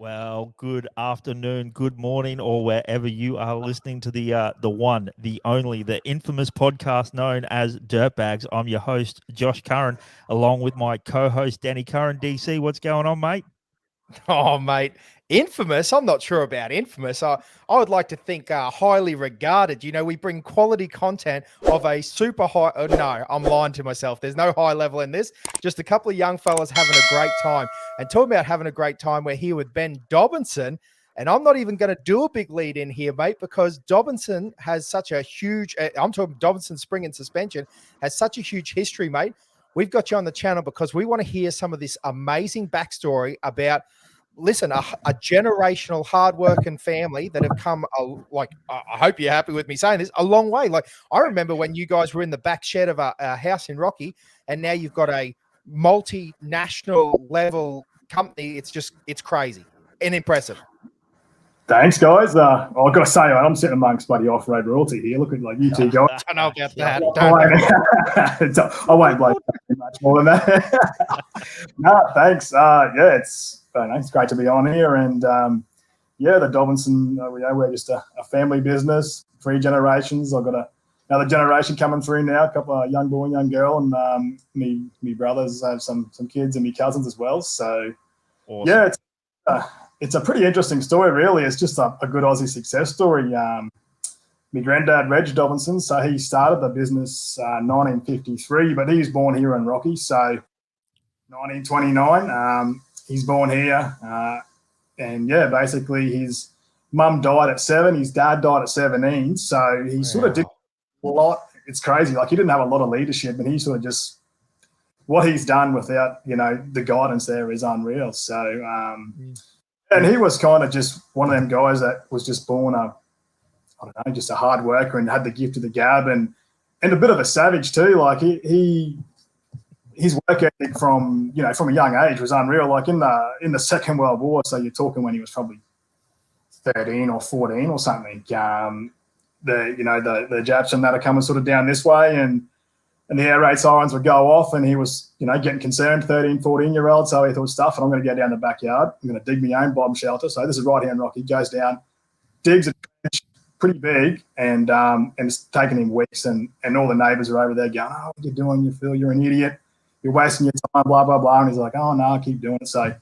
Well, good afternoon, good morning, or wherever you are listening to the one, the only, the infamous podcast known as Dirtbagz. I'm your host, Josh Curran, along with my co-host, Danny Curran. DC, what's going on, mate? Oh, mate, infamous. I'm not sure about infamous. I would like to think highly regarded. You know, we bring quality content of a super high. Oh, no, I'm lying to myself. There's no high level in this. Just a couple of young fellas having a great time. And talking about having a great time, we're here with Ben Dobinson. And I'm not even going to do a big lead in here, mate, because Dobinson has such a huge. I'm talking Dobinson Spring and Suspension has such a huge history, mate. We've got you on the channel because we want to hear some of this amazing backstory about. Listen, a generational hard-working family that have come, I hope you're happy with me saying this, a long way. Like, I remember when you guys were in the back shed of a house in Rocky, and now you've got a multinational level company. It's crazy and impressive. Thanks, guys. I've got to say, I'm sitting amongst bloody off-road royalty here. Look at like you two guys. I don't know about that. I won't blame you much more than that. No, thanks. It's great to be on here. And the Dobinson, we're just a family business, 3 generations. I've got another generation coming through now, a couple of young boy, young girl, and me brothers have some kids and me cousins as well. So, awesome. It's a pretty interesting story, really. It's just a good Aussie success story. My granddad, Reg Dobinson, so he started the business 1953, but he was born here in Rocky. So 1929, he's born here. Basically his mum died at 7, his dad died at 17. So he sort of did a lot. It's crazy. Like, he didn't have a lot of leadership, and he sort of just, what he's done without, the guidance there is unreal. So, and he was kind of just one of them guys that was just born just a hard worker and had the gift of the gab and a bit of a savage too. Like his work ethic from a young age was unreal. Like in the Second World War, so you're talking when he was probably 13 or 14 or something. The Japs and that are coming sort of down this way, and the air raid sirens would go off, and he was, getting concerned, 13, 14-year-old. So he thought, stuff, and I'm going to go down the backyard. I'm going to dig my own bomb shelter. So this is right here in Rocky. He goes down, digs a trench pretty big, and it's taken him weeks. And all the neighbours are over there going, "Oh, what are you doing? You feel you're an idiot. You're wasting your time, blah, blah, blah." And he's like, "Oh, no, I'll keep doing it." So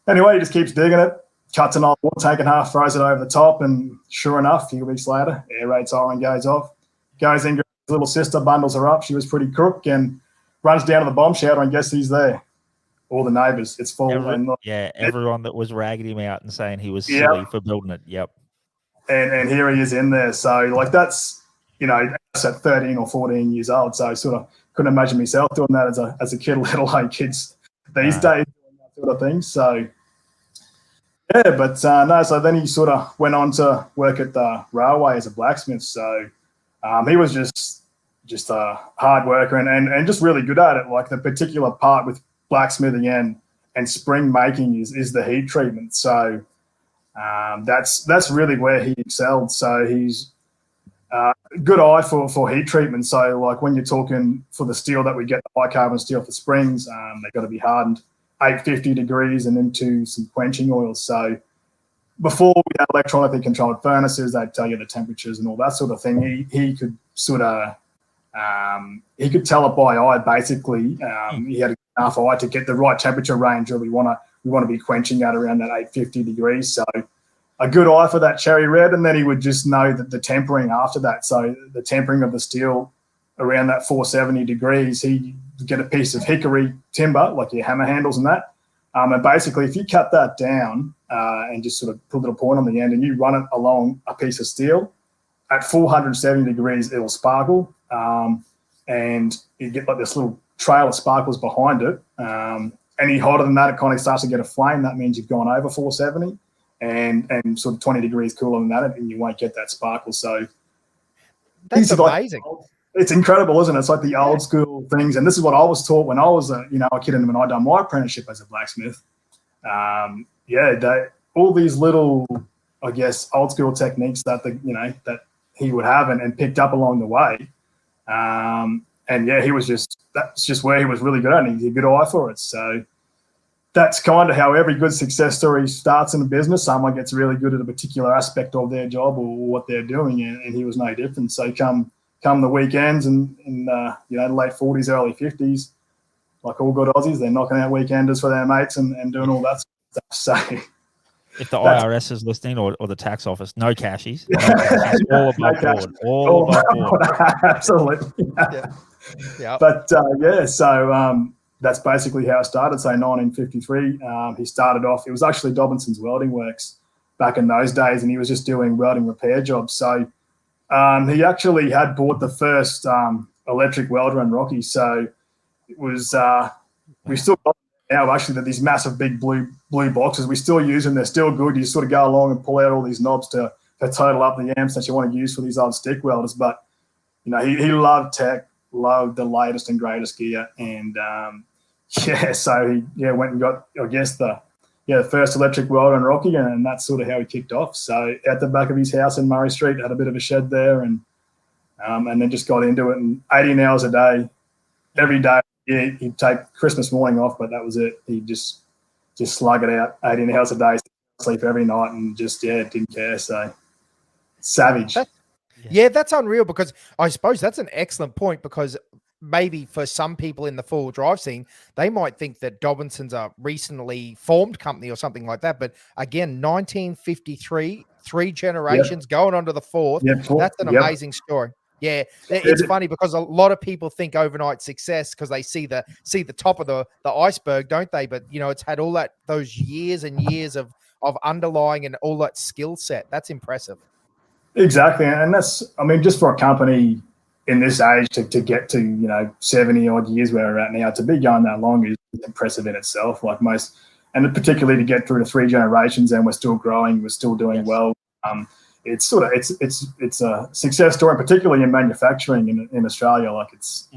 anyway, he just keeps digging it, cuts an old wall, taking half, throws it over the top, and sure enough, a few weeks later, air raid siren goes off, goes in. His little sister bundles her up. She was pretty crook and runs down to the bomb shelter, and guess who's there? All the neighbours. It's full. Everyone that was ragging him out and saying he was silly for building it. Yep. And here he is in there. So, like, that's, that's at 13 or 14 years old. So I sort of couldn't imagine myself doing that as a kid, let alone kids these days doing that sort of thing. So, so then he sort of went on to work at the railway as a blacksmith. So he was just a hard worker and just really good at it. Like, the particular part with blacksmithing and spring making is the heat treatment. So that's really where he excelled. So he's good eye for heat treatment. So, like, when you're talking for the steel that we get, the high carbon steel for springs, they've got to be hardened 850 degrees and into some quenching oils. So before we had electronically controlled furnaces, they'd tell you the temperatures and all that sort of thing. He could sort of he could tell it by eye, basically. He had enough eye to get the right temperature range where we want to be quenching at around that 850 degrees. So a good eye for that cherry red, and then he would just know that the tempering after that. So the tempering of the steel around that 470 degrees, he'd get a piece of hickory timber, like your hammer handles and that. And basically, if you cut that down and just sort of put a little point on the end and you run it along a piece of steel, at 470 degrees, it'll sparkle. And you get like this little trail of sparkles behind it. Any hotter than that, it kind of starts to get a flame. That means you've gone over 470. And sort of 20 degrees cooler than that, and you won't get that sparkle. So that's amazing. It's incredible, isn't it? It's like the old school things. And this is what I was taught when I was a kid, and when I done my apprenticeship as a blacksmith. All these little, I guess, old school techniques that that he would have and picked up along the way. That's just where he was really good at, and he had a good eye for it. So that's kind of how every good success story starts in a business. Someone gets really good at a particular aspect of their job or what they're doing, and he was no different. So come the weekends and in late 40s, early 50s, like all good Aussies, they're knocking out weekenders for their mates and doing all that stuff. So if the IRS is listening or the tax office, no cashies, all above board, all above board. Absolutely. Yeah. But so that's basically how it started. So 1953, he started off. It was actually Dobinson's Welding Works back in those days, and he was just doing welding repair jobs. So he actually had bought the first electric welder in Rocky. So it was we still got now actually these massive big blue boxes. We still use them. They're still good. You sort of go along and pull out all these knobs to total up the amps that you want to use for these old stick welders. But he loved tech, loved the latest and greatest gear, and so he went and got, I guess, the first electric welder in Rocky, and that's sort of how he kicked off. So at the back of his house in Murray Street, had a bit of a shed there, and then just got into it, and 18 hours a day, every day. He'd take Christmas morning off, but that was it. He'd just slug it out, 18 hours a day, sleep every night, and just didn't care. So savage. Yeah, that's unreal, because I suppose that's an excellent point, because maybe for some people in the four-wheel drive scene, they might think that Dobinson's a recently formed company or something like that. But again, 1953, 3 generations going on to the 4th. That's an amazing story. Yeah, it's funny because a lot of people think overnight success because they see the top of the iceberg, don't they? But it's had all those years and years of underlying and all that skill set. That's impressive. Exactly, and that's, I mean, just for a company in this age to get to 70 odd years where we're at now, to be going that long is impressive in itself. Like most, and particularly to get through to 3 generations, and we're still growing, we're still doing well. It's a success story, particularly in manufacturing in Australia. Like it's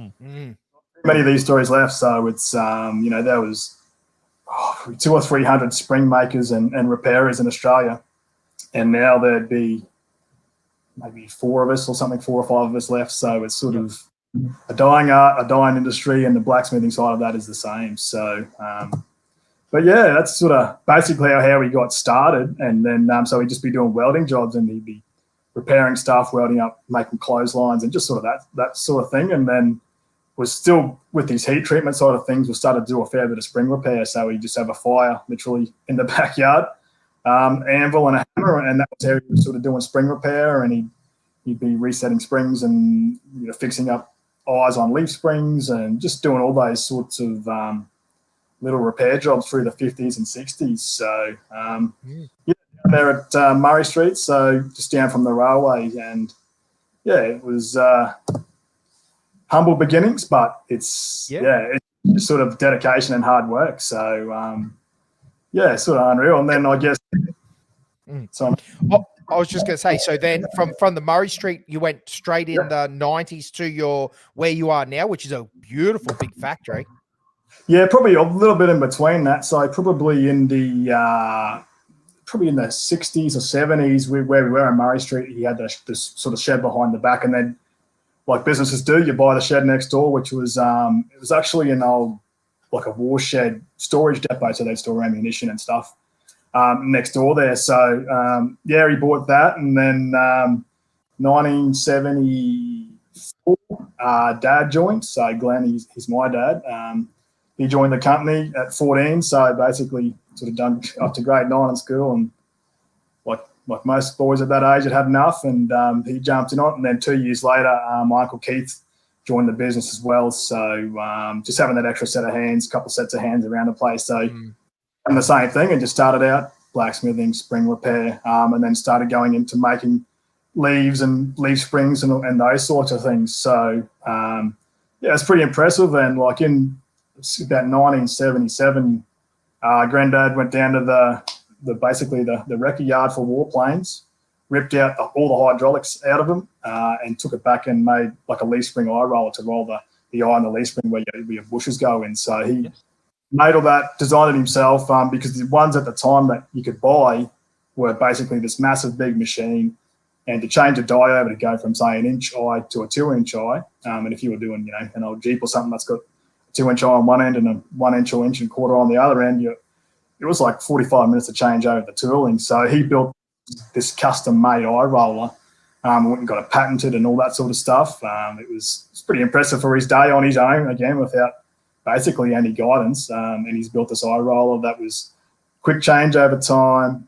many of these stories left. So it's there was 200 or 300 spring makers and repairers in Australia, and now there'd be maybe 4 of us or something, 4 or 5 of us left. So it's sort of a dying art, a dying industry, and the blacksmithing side of that is the same. So but yeah, that's sort of basically how he got started. And then so he'd just be doing welding jobs, and he'd be repairing stuff, welding up, making clotheslines, and just sort of that sort of thing. And then was still with his heat treatment side of things, we started to do a fair bit of spring repair. So he'd just have a fire literally in the backyard, anvil and a hammer, and that was how he was sort of doing spring repair. And he'd be resetting springs and fixing up eyes on leaf springs and just doing all those sorts of little repair jobs through the 50s and 60s. So down there at Murray Street, so just down from the railway, and it was humble beginnings, but it's it's sort of dedication and hard work. So sort of unreal. And then I guess I was just going to say, so then from the Murray Street, you went straight in the 90s to where you are now, which is a beautiful big factory. Yeah, probably a little bit in between that. So probably in the 60s or 70s, where we were in Murray Street, he had this sort of shed behind the back, and then like businesses do, you buy the shed next door, which was it was actually an old, like a war shed storage depot, so they'd store ammunition and stuff next door there. So he bought that, and then 1974, Dad joined. So Glenn, he's my dad. He joined the company at 14, so basically sort of done up to grade 9 in school, and like most boys at that age had enough, and he jumped in on it. And then 2 years later, my Uncle Keith joined the business as well. So just having that extra set of hands, couple sets of hands around the place. So and the same thing, and just started out blacksmithing, spring repair, and then started going into making leaves and leaf springs and those sorts of things. So it's pretty impressive. And like in about 1977, Granddad went down to the wrecker yard for warplanes, ripped out all the hydraulics out of them, and took it back and made like a leaf spring eye roller to roll the eye on the leaf spring where your bushes go in. So he made all that, designed it himself, because the ones at the time that you could buy were basically this massive big machine, and to change a die over to go from say an inch eye to a 2-inch eye, and if you were doing an old Jeep or something that's got a 2-inch eye on one end and a 1 inch or inch and quarter on the other end, it was like 45 minutes to change over the tooling. So he built this custom-made eye roller. Went and got it patented and all that sort of stuff. It was pretty impressive for his day on his own, again, without basically any guidance. And he's built this eye roller that was quick change over time.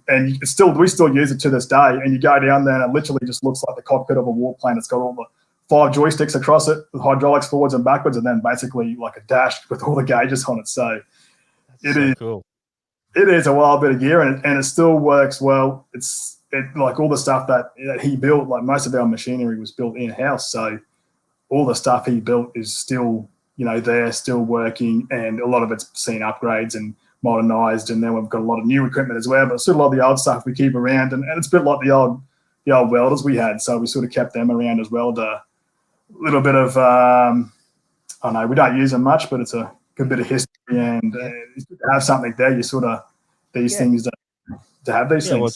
And we still use it to this day. And you go down there and it literally just looks like the cockpit of a warplane. It's got all the 5 joysticks across it with hydraulics forwards and backwards, and then basically like a dash with all the gauges on it. So Cool. It is a wild bit of gear, and it still works well. It like all the stuff that he built, like most of our machinery was built in-house. So all the stuff he built is still, there, still working, and a lot of it's seen upgrades and modernized. And then we've got a lot of new equipment as well, but still a lot of the old stuff we keep around, and it's a bit like the old welders we had. So we sort of kept them around as well. A little bit of, I know we don't use them much, but it's a good bit of history, and it's good to have something there. You sort of things to have these things. Well,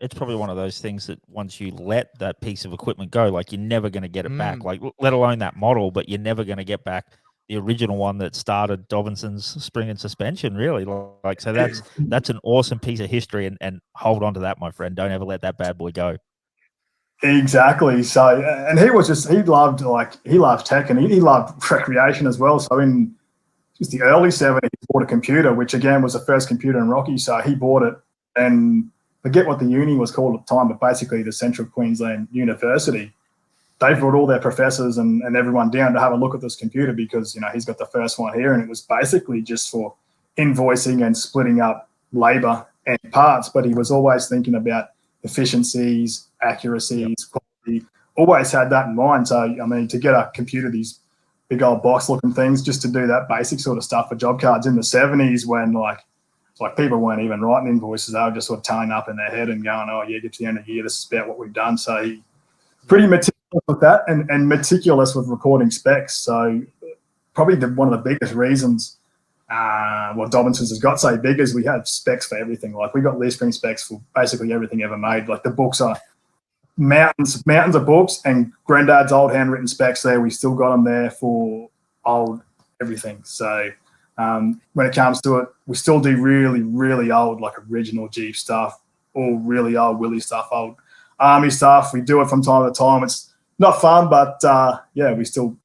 it's probably one of those things that once you let that piece of equipment go, like you're never going to get it back. Like let alone that model, but you're never going to get back the original one that started Dobinson's spring and suspension. Really, like so that's an awesome piece of history, and hold on to that, my friend. Don't ever let that bad boy go. Exactly. So, and he loved tech, and he loved recreation as well. So in just the early 70s, he bought a computer, which again was the first computer in Rocky. So he bought it, and forget what the uni was called at the time, but basically the Central Queensland University. They brought all their professors and everyone down to have a look at this computer because, he's got the first one here, and it was basically just for invoicing and splitting up labor and parts. But he was always thinking about efficiencies, accuracies, quality, always had that in mind. So, to get a computer, these big old box-looking things, just to do that basic sort of stuff for job cards in the 70s when, like people weren't even writing invoices. They were just sort of tying up in their head and going, oh, yeah, get to the end of the year, this is about what we've done. So he pretty meticulous with that and meticulous with recording specs. So probably one of the biggest reasons what Dobinson's has got so big is we have specs for everything. Like we got leaf spring specs for basically everything ever made. Like the books are mountains of books, and Granddad's old handwritten specs there. We still got them there for old everything. So when it comes to it, we still do really, really old, like original Jeep stuff, all really old Willie stuff, old Army stuff. We do it from time to time. It's not fun, but we still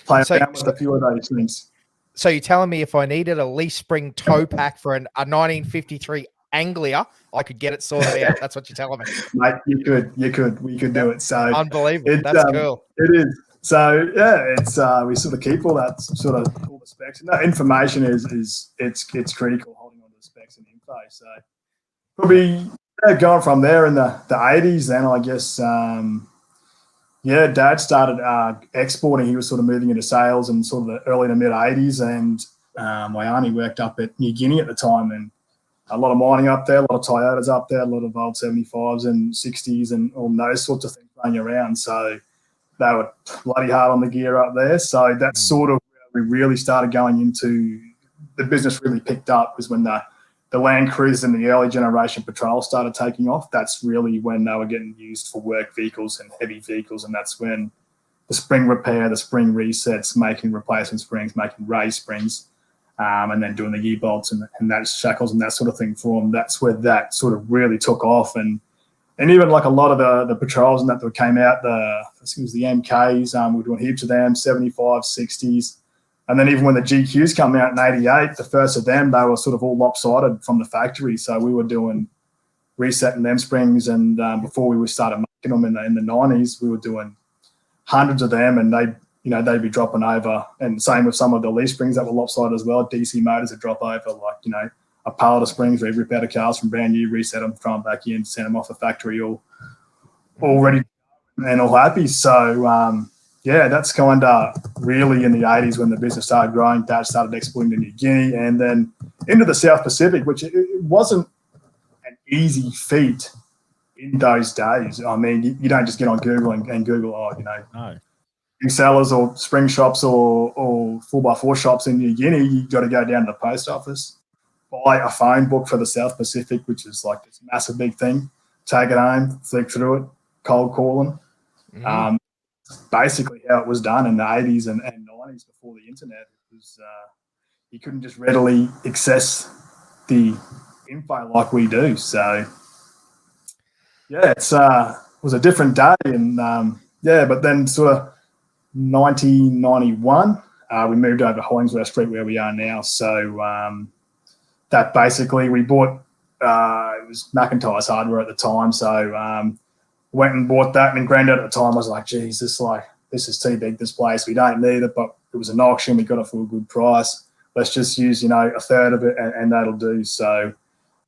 play around with a few of those things. So you're telling me if I needed a leaf spring toe pack for a 1953 Anglia, I could get it sorted out. That's what you're telling me. Mate, you could. We could do it. So unbelievable. That's cool. It is. So it's we sort of keep all that sort of all the specs, and that information is critical, holding on to the specs and info. So probably going from there in the 80s, then I guess Dad started exporting. He was sort of moving into sales in sort of the early to mid 80s, and my auntie worked up at New Guinea at the time, and a lot of mining up there, a lot of Toyotas up there, a lot of old 75s and 60s and all those sorts of things running around. So they were bloody hard on the gear up there. So that's sort of where we really started going into the business really picked up, was when the Land Cruisers and the early generation patrol started taking off. That's really when they were getting used for work vehicles and heavy vehicles, and that's when the spring repair, the spring resets, making replacement springs, making raise springs, and then doing the gear bolts and that shackles and that sort of thing for them. That's where that sort of really took off. And even like a lot of the patrols and that came out, I think it was the MKs, we were doing heaps of them, 75s, 60s. And then even when the GQs come out in 88, the first of them, they were sort of all lopsided from the factory. So we were doing resetting them springs, and before we started making them in the 90s, we were doing hundreds of them, and they'd be dropping over. And same with some of the leaf springs that were lopsided as well. DC motors would drop over, like, a pallet of springs where we rip out of cars from brand new, reset them, throw them back in, send them off the factory all ready and all happy. So, that's kind of really in the 80s when the business started growing. Dad started exporting to New Guinea and then into the South Pacific, which it wasn't an easy feat in those days. I mean, you don't just get on Google and Google, No. sellers or spring shops or 4x4 shops in New Guinea. You got to go down to the post office, buy a phone book for the South Pacific, which is like this massive big thing, take it home, flick through it, cold calling. Basically how it was done in the 80s and 90s before the internet. It was you couldn't just readily access the info like we do. So yeah, it's was a different day, and but then sort of 1991, we moved over to Hollingsworth Street where we are now. So that basically we bought it was McIntyre's hardware at the time, so went and bought that, and Granddad at the time was like, geez, this is too big, this place, we don't need it, but it was an auction, we got it for a good price, let's just use a third of it, and that'll do. So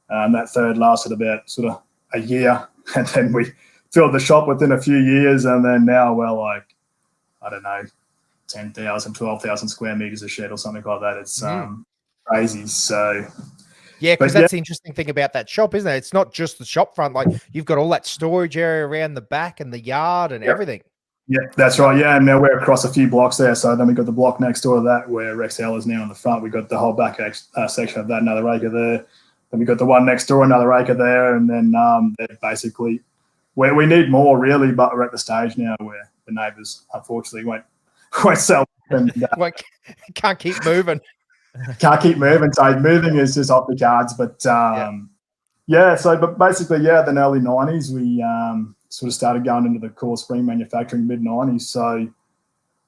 that third lasted about sort of a year, and then we filled the shop within a few years, and then now we're like, I don't know, 10,000, 12,000 square meters of shed or something like that. It's crazy. So yeah, because that's the interesting thing about that shop, isn't it? It's not just the shop front. Like, you've got all that storage area around the back and the yard and everything. Yeah, that's right. Yeah, and now we're across a few blocks there. So then we got the block next door to that where Rexel is now in the front. We got the whole back section of that, another acre there. Then we got the one next door, another acre there, and then basically we need more really, but we're at the stage now where the neighbours unfortunately won't sell and can't keep moving. Can't keep moving. So moving is just off the cards. But but basically, then early 90s, we sort of started going into the core spring manufacturing mid 90s. So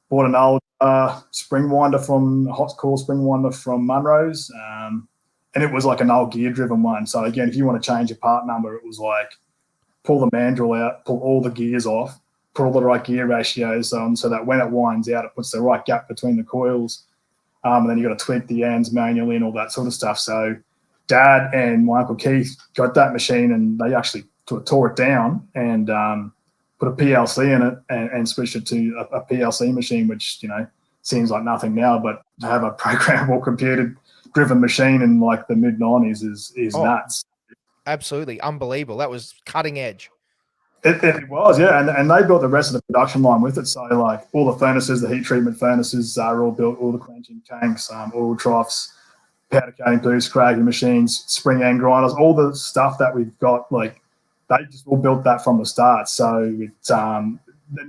bought an old spring winder hot core spring winder from Munro's. And it was like an old gear driven one. So again, if you want to change a part number, it was like pull the mandrel out, pull all the gears off, put all the right gear ratios on so that when it winds out, it puts the right gap between the coils. And then you got to tweak the ends manually and all that sort of stuff. So Dad and my Uncle Keith got that machine, and they actually tore it down and put a PLC in it and switched it to a PLC machine, which, seems like nothing now, but to have a programmable computer-driven machine in like the mid-90s is nuts. Absolutely. Unbelievable. That was cutting edge. It was, yeah, and they built the rest of the production line with it. So, like, all the furnaces, the heat treatment furnaces are all built, all the quenching tanks, oil troughs, powder coating booths, cracking machines, spring end grinders, all the stuff that we've got, like, they just all built that from the start. So, it's, the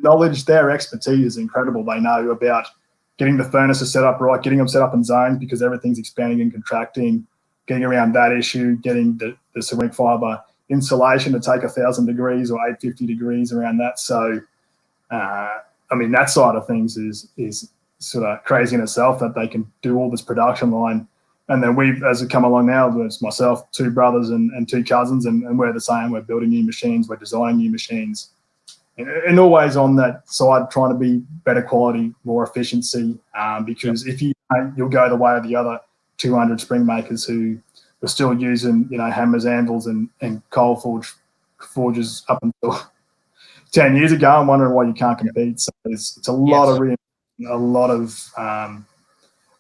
knowledge, their expertise is incredible. They know about getting the furnaces set up right, getting them set up in zones because everything's expanding and contracting, getting around that issue, getting the ceramic fibre insulation to take 1,000 degrees or 850 degrees around that. So, that side of things is sort of crazy in itself that they can do all this production line. And then as we come along now, it's myself, two brothers and two cousins, and we're the same. We're building new machines, we're designing new machines, and always on that side trying to be better quality, more efficiency, because if you'll go the way of the other 200 spring makers who were still using, hammers, anvils, and coal forges up until 10 years ago, and wondering why you can't compete. So it's a lot of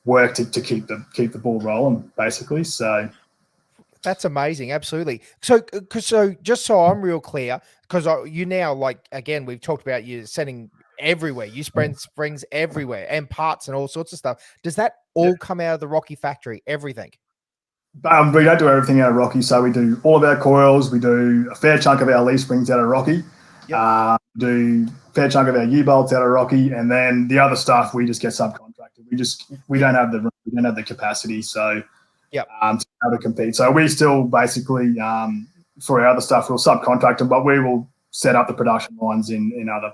work to keep the ball rolling, basically. So that's amazing. Absolutely. So just so I'm real clear, because you now, like, again, we've talked about you sending everywhere. You spread springs everywhere and parts and all sorts of stuff. Does that all come out of the Rocky factory? Everything? We don't do everything out of Rocky. So we do all of our coils. We do a fair chunk of our leaf springs out of Rocky. Yep. Do a fair chunk of our U-bolts out of Rocky, and then the other stuff we just get subcontracted. We don't have the capacity. So to have to compete. So we still basically for our other stuff we'll subcontract them, but we will set up the production lines in other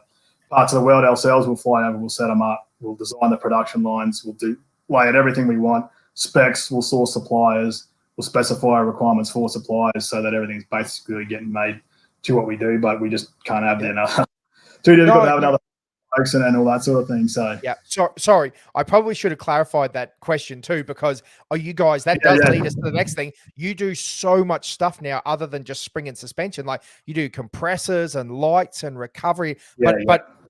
parts of the world ourselves. We'll fly over, we'll set them up, we'll design the production lines, we'll lay out everything we want. Specs, we'll source suppliers, we'll specify requirements for suppliers so that everything's basically getting made to what we do, but we just can't have another too difficult to have another folks and all that sort of thing. So sorry, I probably should have clarified that question too, because you guys, that does lead us to the next thing. You do so much stuff now other than just spring and suspension. Like, you do compressors and lights and recovery,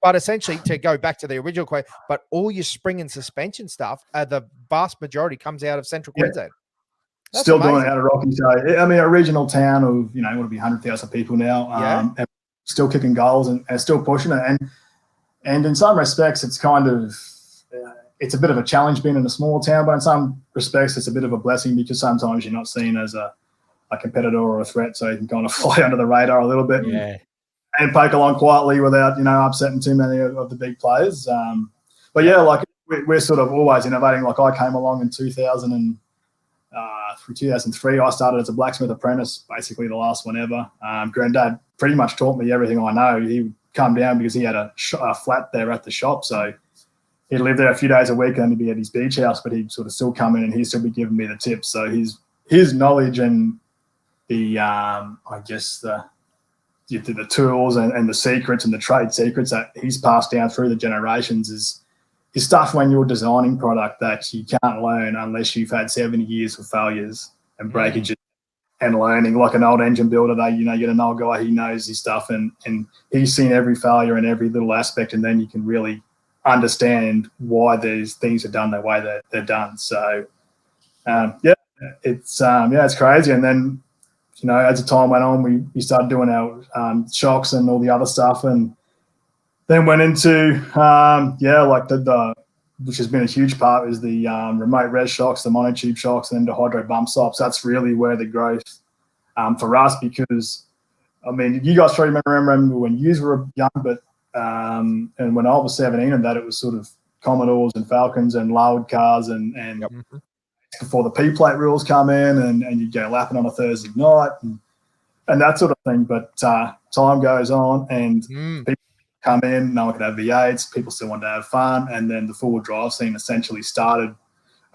but essentially, to go back to the original question, but all your spring and suspension stuff, the vast majority comes out of Central Queensland. That's still amazing. doing it out of Rocky. So, a regional town of, what would be 100,000 people now, still kicking goals and still pushing it. And in some respects, it's kind of, it's a bit of a challenge being in a small town, but in some respects, it's a bit of a blessing because sometimes you're not seen as a competitor or a threat, so you can kind of fly under the radar a little bit. Yeah. And poke along quietly without, upsetting too many of the big players. But like we're sort of always innovating. Like, I came along in 2000 and through 2003, I started as a blacksmith apprentice, basically the last one ever. Granddad pretty much taught me everything I know. He would come down because he had a flat there at the shop, so he'd live there a few days a week and he'd be at his beach house, but he'd sort of still come in and he'd still be giving me the tips. So his knowledge and the I guess the tools and the secrets and the trade secrets that he's passed down through the generations is stuff when you're designing product that you can't learn unless you've had 70 years of failures and breakages and learning. Like an old engine builder, you get an old guy, he knows his stuff and he's seen every failure in every little aspect, and then you can really understand why these things are done the way that they're done. So it's crazy. And then, as the time went on, we started doing our shocks and all the other stuff, and then went into the which has been a huge part, is the remote res shocks, the monotube shocks, and then the hydro bump stops. That's really where the growth for us, because I mean, you guys probably remember when you were young, but and when I was 17 and that, it was sort of Commodores and Falcons and lowered cars and before the P plate rules come in, and you go lapping on a Thursday night and that sort of thing. But time goes on and people come in, no one could have V8s, people still want to have fun, and then the four-wheel drive scene essentially started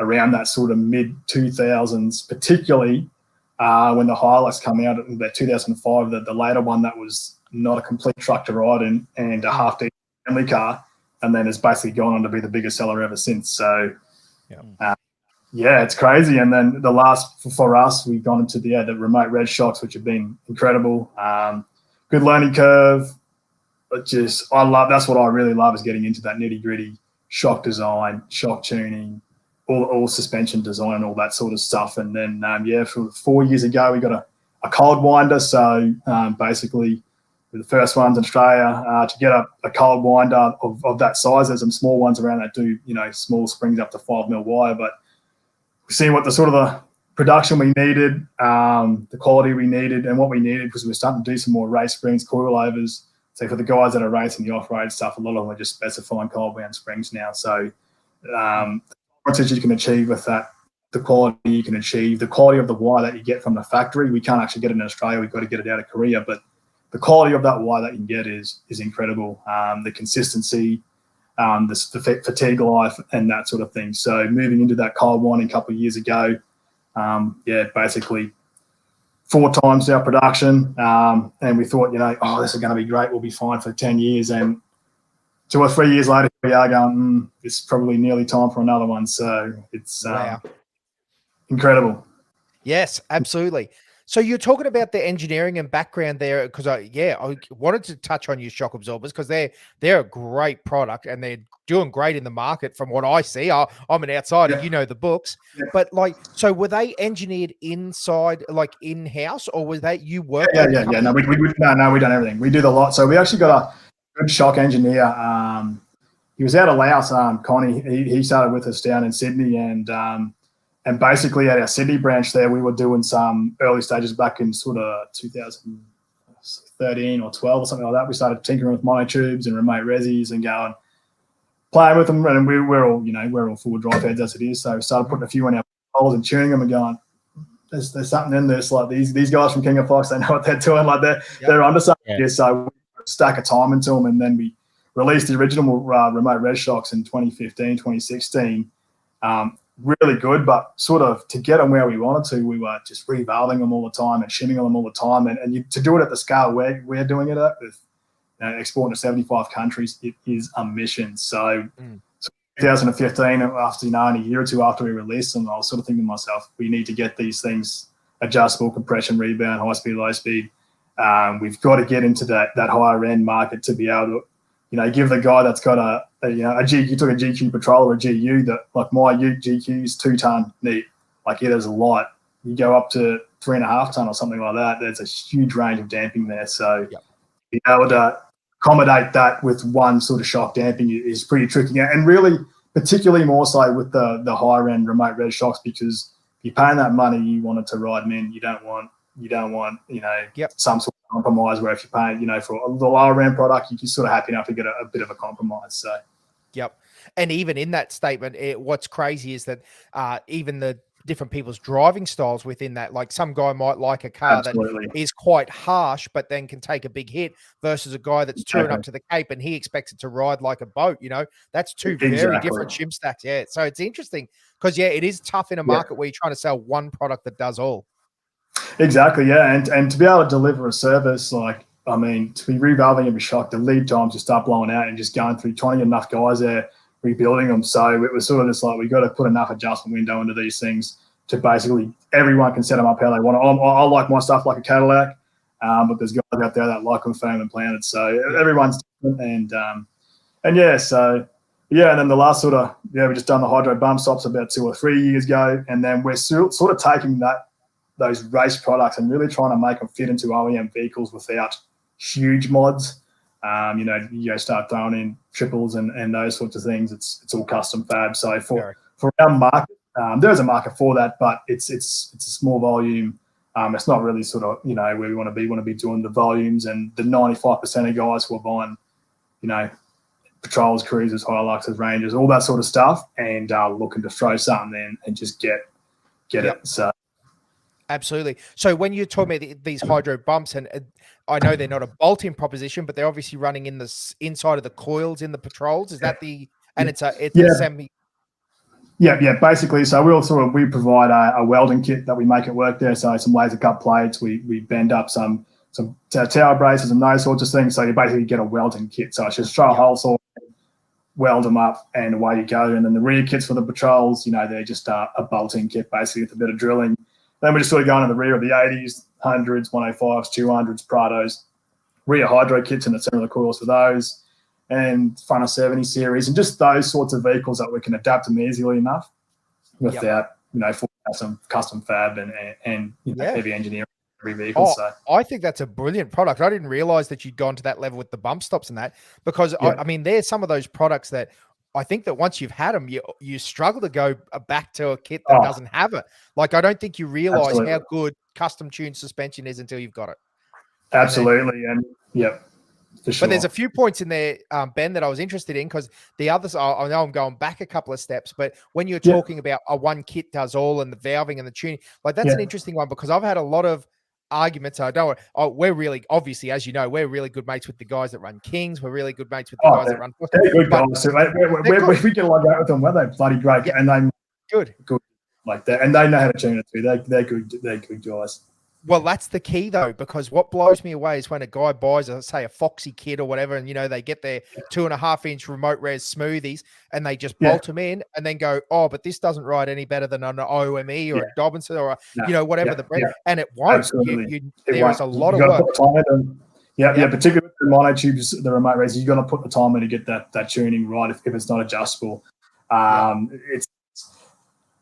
around that sort of mid-2000s, particularly when the Hilux come out in about 2005, the later one that was not a complete truck to ride in and a half-decent family car, and then has basically gone on to be the biggest seller ever since. So, it's crazy. And then the last, for us, we've gone into the remote red shocks, which have been incredible. Good learning curve. But that's what I really love, is getting into that nitty gritty shock design, shock tuning, all suspension design and all that sort of stuff. And then, for 4 years ago, we got a cold winder. So basically, we're the first ones in Australia to get a cold winder of that size. There's some small ones around that do, small springs up to 5 mil wire, but we've seen what the production we needed, the quality we needed, and what we needed, because we're starting to do some more race springs, coilovers. So for the guys that are racing the off-road stuff, a lot of them are just specifying cold wound springs now. So the performance you can achieve with that, the quality you can achieve, the quality of the wire that you get from the factory, we can't actually get it in Australia. We've got to get it out of Korea, but the quality of that wire that you can get is incredible. The consistency, the fatigue life, and that sort of thing. So moving into that cold winding a couple of years ago, basically 4 times our production, and we thought, this is going to be great. We'll be fine for 10 years. And 2 or 3 years later, we are going, it's probably nearly time for another one. So it's incredible. Yes, absolutely. So you're talking about the engineering and background there, because I wanted to touch on your shock absorbers, because they're a great product and they're doing great in the market from what I see. I'm an outsider, the books, but so were they engineered inside, like in-house, or was that you work? No, we done everything. We do the lot. So we actually got a good shock engineer. He was out of Laos, Connie. He started with us down in Sydney, and basically at our Sydney branch there, we were doing some early stages back in sort of 2013 or 12 or something like that. We started tinkering with monotubes and remote resis and playing with them. And we're all full drive heads as it is. So we started putting a few in our holes and tuning them and going, there's something in this. Like these guys from King of Fox, they know what they're doing. Like they're onto something here. So we put a stack of time into them, and then we released the original remote res shocks in 2015, 2016. Really good, but sort of to get them where we wanted to, we were just revalving them all the time and shimming them all the time. And to do it at the scale we're doing it at, with exporting to 75 countries, it is a mission. So 2015, after only a year or two after we released them, I was sort of thinking to myself, we need to get these things adjustable, compression, rebound, high speed, low speed. We've got to get into that higher end market to be able to, give the guy that's got a GQ, you took a GQ Patrol or a GU, that like my Ute GQ is 2 ton neat. Like it is light. You go up to 3.5 ton or something like that. There's a huge range of damping there. So being able to accommodate that with one sort of shock damping is pretty tricky. And really, particularly more so with the higher end remote red shocks, because if you're paying that money, you want it to ride them in. You don't want some sort of compromise where if you're paying, for the lower end product, you're sort of happy enough to get a bit of a compromise. So. Yep. And even in that statement, what's crazy is that even the different people's driving styles within that. Like some guy might like a car that is quite harsh, but then can take a big hit versus a guy that's touring up to the Cape and he expects it to ride like a boat. You know, that's two very different shim stacks. Yeah. So it's interesting because, yeah, it is tough in a market where you're trying to sell one product that does all. Exactly. Yeah. And to be able to deliver a service, like, I mean, to be revalving every shock, the lead times just start blowing out and just going through, trying to get enough guys there, rebuilding them. So it was sort of just like, we got to put enough adjustment window into these things to basically everyone can set them up how they want. I like my stuff like a Cadillac, but there's guys out there that like them firm and planted. So everyone's different. And yeah, so yeah. And then the last sort of, we just done the hydro bump stops about 2 or 3 years ago. And then we're sort of taking those race products and really trying to make them fit into OEM vehicles without huge mods. You start throwing in triples and those sorts of things. It's all custom fab. So for our market, there is a market for that, but it's a small volume. It's not really sort of where we want to be. We want to be doing the volumes and the 95% of guys who are buying, patrols, cruisers, Hiluxes, Rangers, all that sort of stuff, and looking to throw something in and just get it. So. Absolutely. So when you're talking about these hydro bumps, and I know they're not a bolt-in proposition, but they're obviously running in the inside of the coils in the patrols. Is that it's a semi? Yeah. Basically, so we provide a welding kit that we make it work there. So some laser cut plates, we bend up some tower braces and those sorts of things. So you basically get a welding kit. So it's just throw a hole saw, weld them up, and away you go. And then the rear kits for the patrols, they're just a bolting kit basically with a bit of drilling. Then we just sort of go into the rear of the 80s, 100s, 105s, 200s, Prados, rear hydro kits in the center of the coils for those, and front of 70 series, and just those sorts of vehicles that we can adapt them easily enough without, some custom fab and heavy engineering every vehicle. So I think that's a brilliant product. I didn't realize that you'd gone to that level with the bump stops and that, because I mean, there's some of those products that I think that once you've had them, you struggle to go back to a kit that doesn't have it. Like, I don't think you realize how good custom tuned suspension is until you've got it. Absolutely. For sure. But there's a few points in there, Ben, that I was interested in, because the others, I know I'm going back a couple of steps, but when you're talking about a one kit does all and the valving and the tuning, like that's an interesting one, because I've had a lot of arguments. We're really, obviously, as you know, we're really good mates with the guys that run Kings. We're really good mates with the guys that run. They're good guys. We get along with them. Were they bloody great? And they good like that, and they know how to tune it too. They're good. They're good guys. Well, that's the key though, because what blows me away is when a guy buys, say, a Foxy kit or whatever, and they get their 2.5-inch remote res smoothies and they just bolt them in and then go, but this doesn't ride any better than an OME or a Dobinson or whatever the brand, and it won't. There is a lot of work. Particularly with the monotubes, the remote res, you got to put the time in to get that tuning right. If it's not adjustable, it's.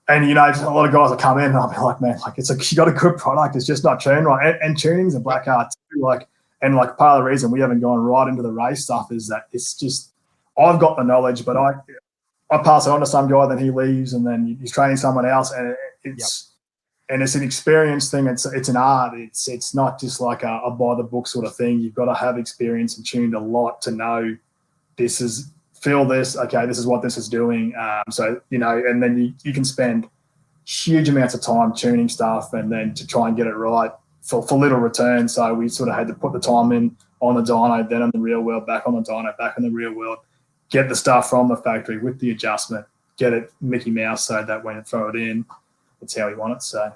And a lot of guys will come in and I'll be like, man, like you got a good product, it's just not tuned right. And tuning's a black art too. And part of the reason we haven't gone right into the race stuff is that it's just, I've got the knowledge, but I pass it on to some guy, then he leaves, and then he's training someone else, and it's an experience thing. It's an art. It's not just like a by the book sort of thing. You've got to have experience and tuned a lot to know feel this, okay, this is what this is doing. And then you can spend huge amounts of time tuning stuff and then to try and get it right for little return. So we sort of had to put the time in on the dyno, then on the real world, back on the dyno, back in the real world, get the stuff from the factory with the adjustment, get it Mickey Mouse so that when you throw it in, it's how we want it. So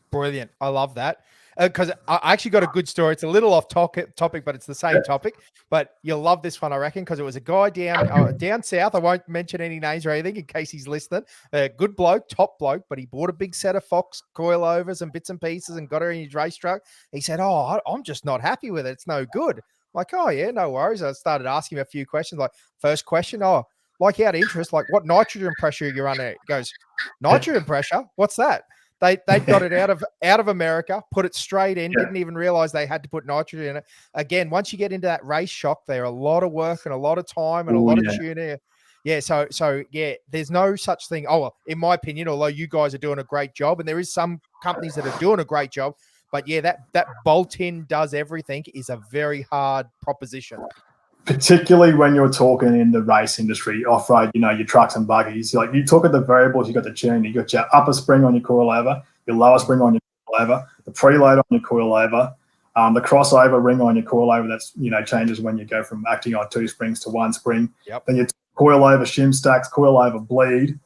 brilliant. I love that. Because I actually got a good story. It's a little off topic, but it's the same topic. But you'll love this one, I reckon, because it was a guy down south. I won't mention any names or anything in case he's listening. Good bloke, top bloke, but he bought a big set of Fox coilovers and bits and pieces and got her in his race truck. He said, I'm just not happy with it. It's no good. I'm like, oh, yeah, no worries. I started asking him a few questions. Like, first question, like out of interest, like what nitrogen pressure you're running? He goes, nitrogen pressure? What's that? They got it out of America, put it straight in, didn't even realize they had to put nitrogen in it. Again, once you get into that race shock, there are a lot of work and a lot of time and a lot of tuning. Yeah, so there's no such thing. In my opinion, although you guys are doing a great job, and there is some companies that are doing a great job, but that bolt-in does everything is a very hard proposition. particularly when you're talking in the race industry, off-road, your trucks and buggies, like you talk at the variables, you got the tune, you got your upper spring on your coilover, your lower spring on your coilover, the preload on your coilover, the crossover ring on your coilover, that's, changes when you go from acting on 2 springs to 1 spring. Yep. Then your coilover shim stacks, coilover bleed,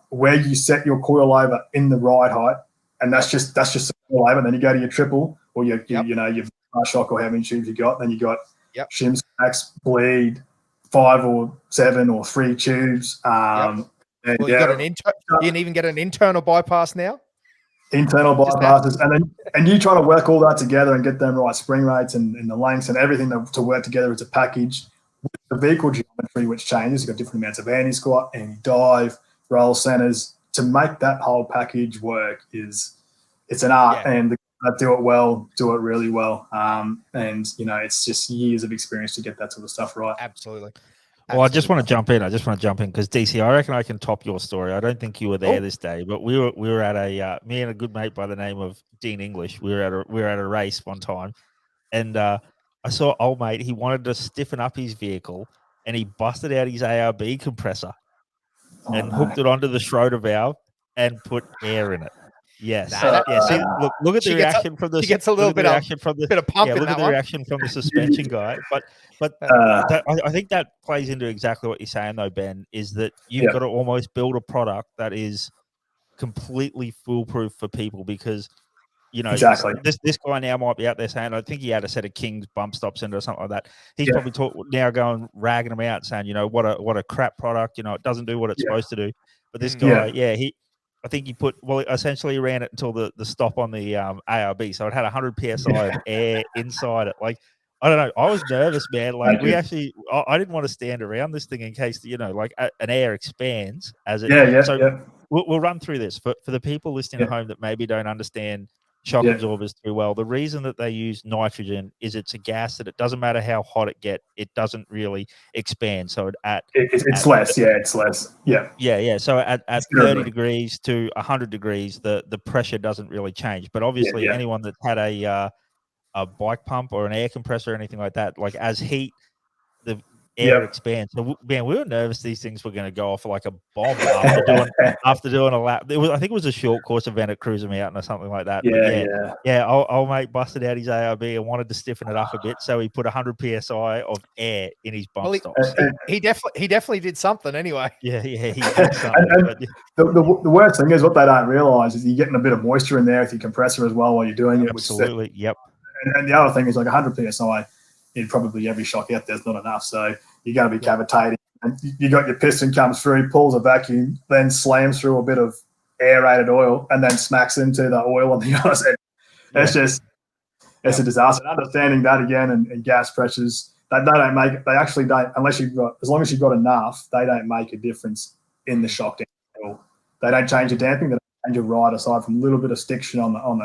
where you set your coilover in the ride height, and that's just the coilover. Then you go to your triple or your shock or how many tubes you got. Then you got shim stacks, bleed, 5 or 7 or 3 tubes. Well, you can even get an internal bypass now. Internal bypasses, and you try to work all that together and get them right spring rates and the lengths and everything to work together as a package. The vehicle geometry, which changes, you've got different amounts of anti-squat, anti-dive, roll centers. To make that whole package work it's an art, and the guys that do it well, do it really well. And it's just years of experience to get that sort of stuff right. Absolutely. Well, I just want to jump in. Because DC, I reckon I can top your story. I don't think you were there this day, but we were at a me and a good mate by the name of Dean English. We were at a race one time, and I saw old mate. He wanted to stiffen up his vehicle, and he busted out his ARB compressor and hooked it onto the Schroeder valve and put air in it. Yes. See, look at the reaction from the. She gets a little bit of pump. Yeah, look at the reaction from the suspension guy. But I think that plays into exactly what you're saying, though, Ben. Is that you've got to almost build a product that is completely foolproof for people, because exactly this guy now might be out there saying, I think he had a set of King's bump stops in it or something like that. He's probably now going ragging them out, saying, what a crap product. It doesn't do what it's supposed to do. But this guy, I think he essentially ran it until the stop on the ARB. So it had 100 PSI of air inside it. Like, I don't know. I was nervous, man. Like I didn't want to stand around this thing in case, an air expands as it. We'll run through this for the people listening at home that maybe don't understand shock absorbers too well. The reason that they use nitrogen is it's a gas that it doesn't matter how hot it doesn't really expand. So it's less. It's less. Yeah. So at 30 degrees to 100 degrees, the pressure doesn't really change. But obviously, anyone that had a bike pump or an air compressor or anything like that, like as heat, the air expands. So man, we were nervous these things were going to go off like a bomb after doing a lap. I think it was a short course event at Cruiser Mountain or something like that. Old mate busted out his ARB and wanted to stiffen it up a bit, so he put 100 PSI of air in his bump stops. He definitely did something anyway. He did something. The worst thing is what they don't realise is you're getting a bit of moisture in there with your compressor as well while you're doing it. Absolutely, And the other thing is like 100 PSI in probably every shock out there's not enough. So you're going to be cavitating. And you got your piston comes through, pulls a vacuum, then slams through a bit of aerated oil and then smacks into the oil on the other side. It's a disaster. And understanding that again and gas pressures, they don't make it. They actually don't, as long as you've got enough, they don't make a difference in the shock damping. They don't change the damping. They don't change your ride aside from a little bit of stiction on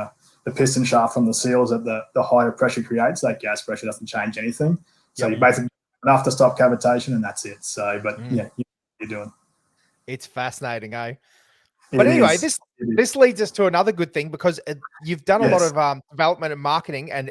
the piston shaft from the seals that the higher pressure creates. That gas pressure doesn't change anything. So you basically enough to stop cavitation and that's it. So, but you're doing. It's fascinating, eh? But anyway, this leads us to another good thing, because you've done a lot of development and marketing and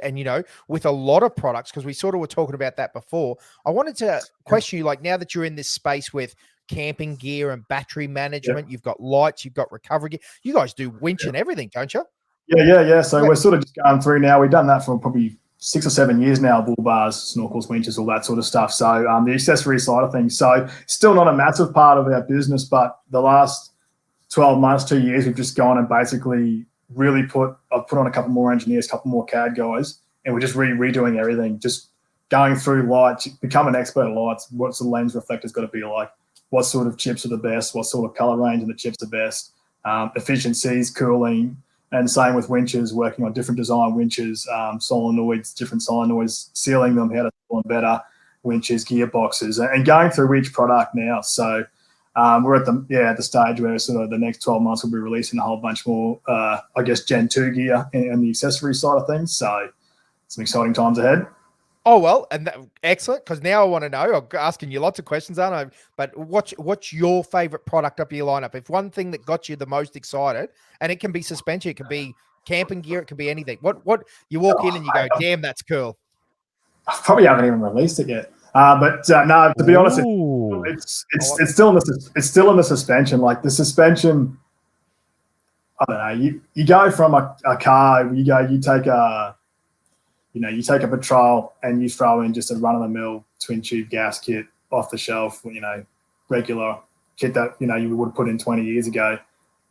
with a lot of products, because we sort of were talking about that before. I wanted to question you, like, now that you're in this space with camping gear and battery management, you've got lights, you've got recovery gear. You guys do winch and everything, don't you? Yeah. So we're sort of just going through now. We've done that for probably 6 or 7 years now, bull bars, snorkels, winches, all that sort of stuff. So the accessory side of things. So still not a massive part of our business, but the last 12 months, 2 years, we've just gone and basically really I've put on a couple more engineers, a couple more CAD guys, and we're just redoing everything, just going through lights, become an expert at lights. What's the lens reflector's got to be like? What sort of chips are the best? What sort of color range of the chips are best? Efficiencies, cooling, and same with winches, working on different design winches, solenoids, different solenoids, sealing them, how to seal them better, winches, gearboxes, and going through each product now. So we're at the stage where sort of the next 12 months we'll be releasing a whole bunch more, Gen 2 gear and the accessory side of things. So some exciting times ahead. Oh, well, and excellent, because now I want to know, I'm asking you lots of questions, aren't I? But what's your favorite product up your lineup? If one thing that got you the most excited, and it can be suspension, it can be camping gear, it can be anything. What you walk in and you go, damn, that's cool. I probably haven't even released it yet. No, to be honest, Ooh. it's still in the suspension. Like the suspension, I don't know. You go from a car, you take a Patrol and you throw in just a run of the mill twin tube gas kit off the shelf, regular kit that you would have put in 20 years ago,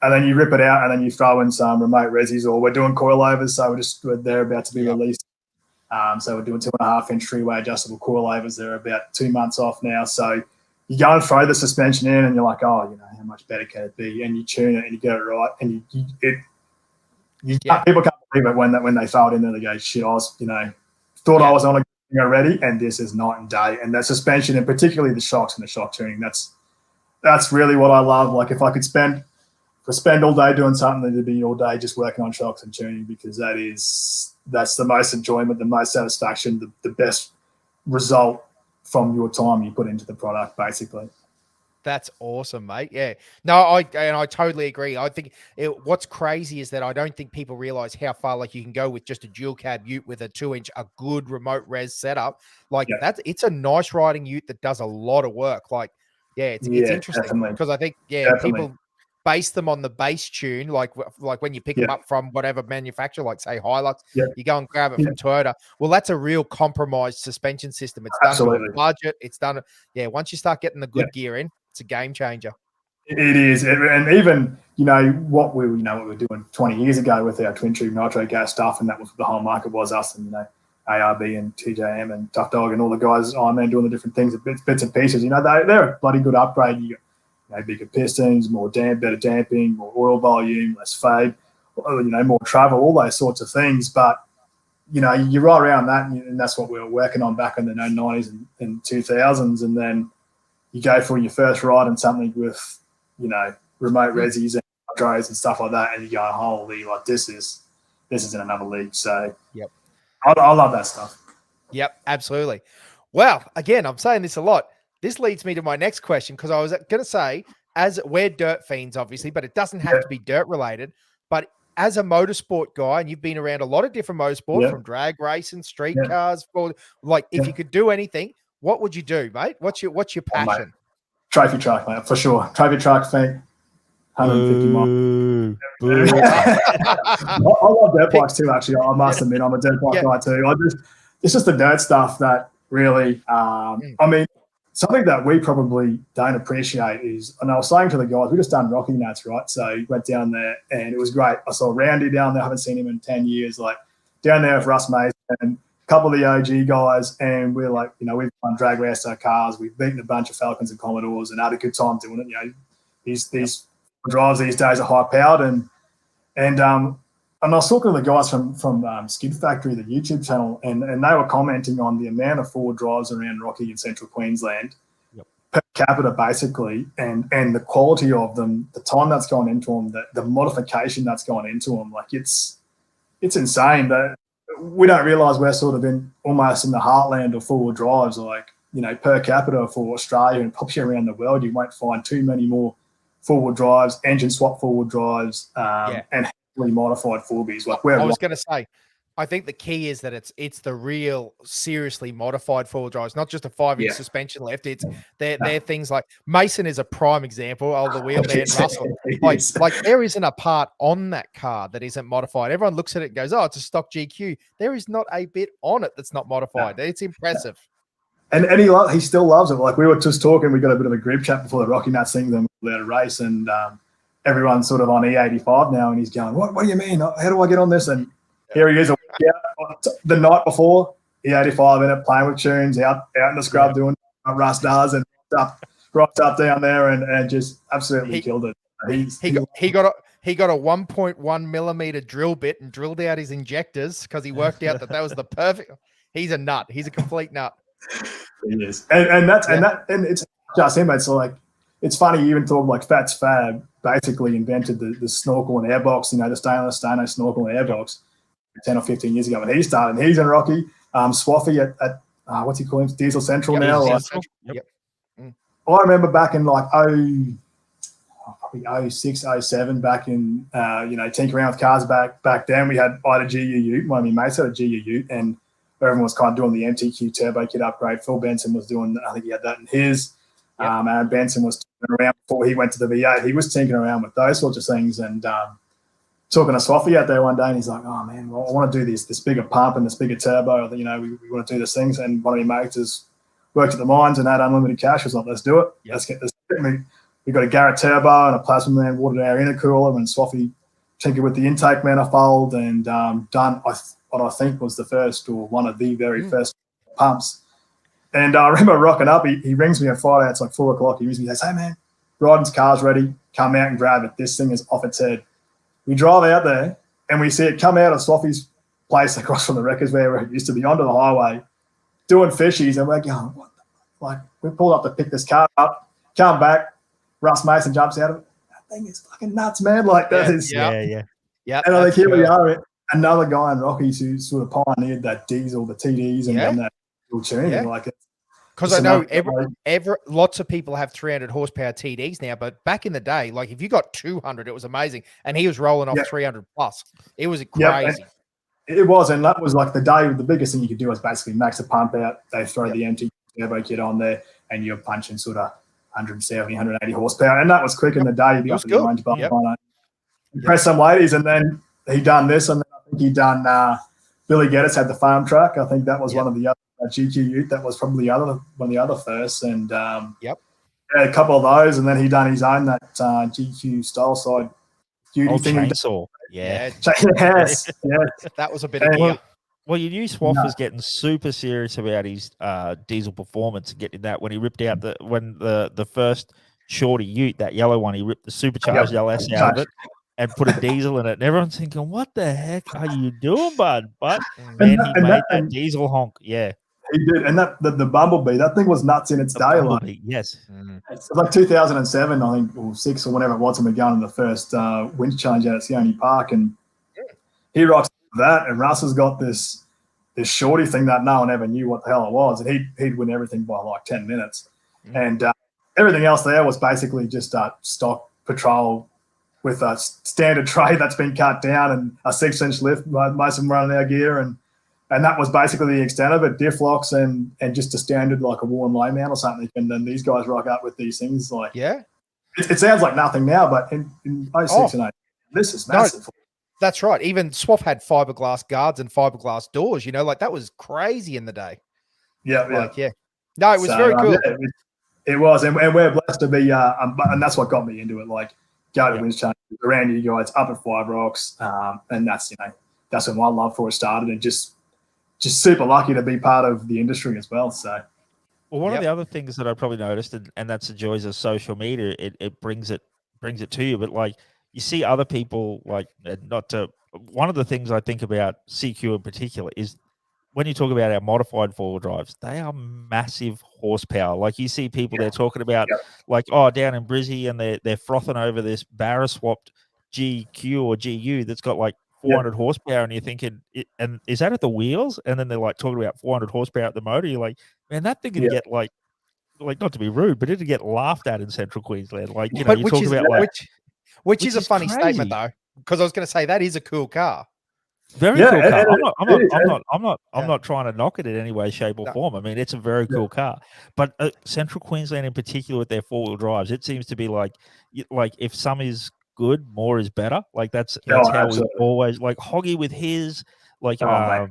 and then you rip it out and then you throw in some remote resis, or we're doing coilovers, so they're about to be released. So we're doing 2.5-inch three-way adjustable coilovers. They're about 2 months off now. So you go and throw the suspension in, and you're like, oh, how much better can it be? And you tune it and you get it right, and people can't believe it when they throw it in there. They go, shit, I was, thought I was on a already, and this is night and day. And that suspension, and particularly the shocks and the shock tuning, that's really what I love. Like if I spend all day doing something, it'd be all day just working on shocks and tuning, because that's the most enjoyment, the most satisfaction, the best result from your time you put into the product, basically. That's awesome, mate. Yeah. No, I totally agree. I think what's crazy is that I don't think people realize how far you can go with just a dual cab ute with a 2-inch, a good remote res setup. It's a nice riding ute that does a lot of work. It's interesting because I think people base them on the base tune, like when you pick them up from whatever manufacturer, like say Hilux, you go and grab it from Toyota. Well, that's a real compromised suspension system. It's done to a budget. It's done. Yeah, once you start getting the good gear in, it's a game changer. It is, and even what we were doing 20 years ago with our twin tube nitro gas stuff, and that was the whole market was us and ARB and TJM and Tough Dog and all the guys doing the different things, bits and pieces. They're a bloody good upgrade. You got bigger pistons, better damping, more oil volume, less fade, more travel, all those sorts of things. But you right around that, and that's what we were working on back in the 90s and 2000s, and then you go for your first ride and something with remote resis and hydros and stuff like that, and you go, holy, this is in another league. So I love that stuff. Yep, absolutely. Well, again, I'm saying this a lot. This leads me to my next question, because I was going to say, as we're dirt fiends, obviously, but it doesn't have to be dirt related. But as a motorsport guy, and you've been around a lot of different motorsport, from drag racing, street cars, if you could do anything, what would you do, mate? What's your passion? Trophy truck, mate, for sure. Trophy truck, 150 miles. I love dirt bikes too, actually. I must admit, I'm a dirt bike guy too. It's just the dirt stuff that really, something that we probably don't appreciate is, and I was saying to the guys, we just done Rocky Nats, right? So went down there and it was great. I saw Roundy down there. I haven't seen him in 10 years. Down there with Russ Mason and a couple of the OG guys, and we're we've done drag race our cars. We've beaten a bunch of Falcons and Commodores and had a good time doing it. These drives these days are high powered, and I was talking to the guys from Skid Factory, the YouTube channel, and they were commenting on the amount of forward drives around Rocky in central Queensland per capita, basically, and the quality of them, the time that's gone into them, the modification that's gone into them. It's insane. That we don't realise we're sort of almost in the heartland of forward drives. Per capita for Australia and probably around the world, you won't find too many more forward drives, engine swap forward drives, and modified 4Bs. I was going to say, I think the key is that it's the real seriously modified forward drives, not just a 5-inch suspension lift. They're things like Mason is a prime example. The wheelman Russell. There isn't a part on that car that isn't modified. Everyone looks at it and goes, "Oh, it's a stock GQ." There is not a bit on it that's not modified. It's impressive. And he still loves it. We were just talking. We got a bit of a group chat before the Rocky Nuts thing. Then we were at a race, and everyone's sort of on E85 now, and he's going, "What do you mean? How do I get on this?" And here he is, the night before, E85 in it, playing with tunes, out in the scrub doing what Russ does, and rocked up down there and just absolutely killed it. He got a 1.1 millimeter drill bit and drilled out his injectors because he worked out that was the perfect. He's a nut. He's a complete nut. He is, and it's just him. It's it's funny. You even talk Fats Fab basically invented the snorkel and airbox. The stainless snorkel and airbox 10 or 15 years ago when he started. And he's in Rocky. Swaffy at what's he calling Diesel Central now. I remember back in probably 06, 07, back in tinkering around with cars back then. I had a GU Ute. One of my mates had a GU Ute, and everyone was kind of doing the MTQ turbo kit upgrade. Phil Benson was doing, I think he had that in his. Aaron Benson was tinkering around before he went to the V8. He was tinkering around with those sorts of things. And talking to Swaffy out there one day, and he's like, "Oh man, well, I want to do this bigger pump and this bigger turbo. You know, we want to do these things." And one of my mates has worked at the mines and had unlimited cash. Was like, "Let's do it. Let's get this." We got a Garrett turbo and a Plasma Man watered air intercooler, and Swaffy tinkered with the intake manifold and done what I think was the first or one of the very first pumps. And I remember rocking up. He rings me on Friday. It's like 4 o'clock. He rings me. He says, "Hey man, Ryden's car's ready. Come out and grab it. This thing is off its head." We drive out there and we see it come out of Swaffy's place across from the wreckers where it used to be, onto the highway, doing fishies, and we're going, "What the?" Like, we pulled up to pick this car up, come back, Russ Mason jumps out of it. That thing is fucking nuts, man. Like, that is. Yeah. And I think here we are, another guy in Rockies who sort of pioneered that diesel, the TDs, and then that tuning. Yeah. Like, because I know lots of people have 300 horsepower TDs now, but back in the day, like if you got 200, it was amazing. And he was rolling off 300 plus. It was crazy. It was, and that was like the day. The biggest thing you could do was basically max the pump out. They throw the MT turbo kit on there, and you're punching sort of 170, 180 horsepower, and that was quick in the day. You'd be up in the range, impress some ladies, and then he done this, and then I think he done Billy Geddes had the farm truck. I think that was one of the other GQ Ute. That was probably one of the other first, and a couple of those, and then he done his own that GQ style side duty thing. Chainsaw. Yes. That was a bit of gear. Well, you knew Swaff was getting super serious about his diesel performance and getting that when he ripped out the first shorty Ute, that yellow one. He ripped the supercharged LS out of it and put a diesel in it. And everyone's thinking, "What the heck are you doing, bud?" But man, he made that diesel honk. Yeah, he did. And that the Bumblebee, that thing was nuts in its day. Bumblebee, yes. It's like 2007, I think, or 6 or whatever it was, and we're going to the first winch challenge out at Sione Park, and he rocks that, and Russ has got this shorty thing that no one ever knew what the hell it was, and he'd win everything by like 10 minutes, and everything else there was basically just stock patrol with a standard tray that's been cut down and a 6-inch lift. Most of them running our gear, and that was basically the extent of it. Diff locks and just a standard like a worn low mount or something, and then these guys rock up with these things like it sounds like nothing now, but in 06 and 08, this is massive. No. That's right. Even Swaff had fiberglass guards and fiberglass doors, like that was crazy in the day. Yeah. No, it was very cool. It was. And we're blessed to be, and that's what got me into it. Like, go to winch change around you guys up at Five Rocks. And that's when my love for it started, and just super lucky to be part of the industry as well. So, well, one of the other things that I probably noticed, and that's the joys of social media, it brings it to you, but like, you see other people one of the things I think about CQ in particular is when you talk about our modified four-wheel drives, they are massive horsepower. Like you see people they're talking about down in Brizzy, and they're frothing over this Barra swapped GQ or GU that's got like 400 horsepower, and you're thinking, and is that at the wheels? And then they're like talking about 400 horsepower at the motor. You're like, man, that thing can get like not to be rude, but it'd get laughed at in Central Queensland. Like, you talk about which is a funny statement though, because I was going to say that is a cool car. Very cool car. I'm not trying to knock it in any way, shape, or form. I mean, it's a very cool car. But Central Queensland in particular with their four-wheel drives, it seems to be like if some is good, more is better. Like that's how we always like Hoggy with his Cornick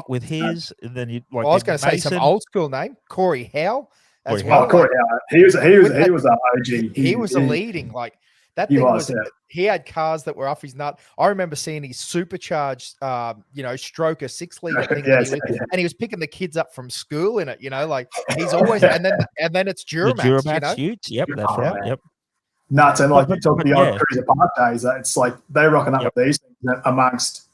with his, and then you like. I was going to say some old school name, Corey Howe. As well. Corey Howe. He was an OG. He was a leading that thing was. He had cars that were off his nut. I remember seeing his supercharged, stroker 6-liter thing, and he was picking the kids up from school in it. He's always, and then it's Duramax. Duramax Utes. Yep, that's right. Yep. Nuts, and like you talk beyond Cruiser Park days, it's like they're rocking up with these things amongst,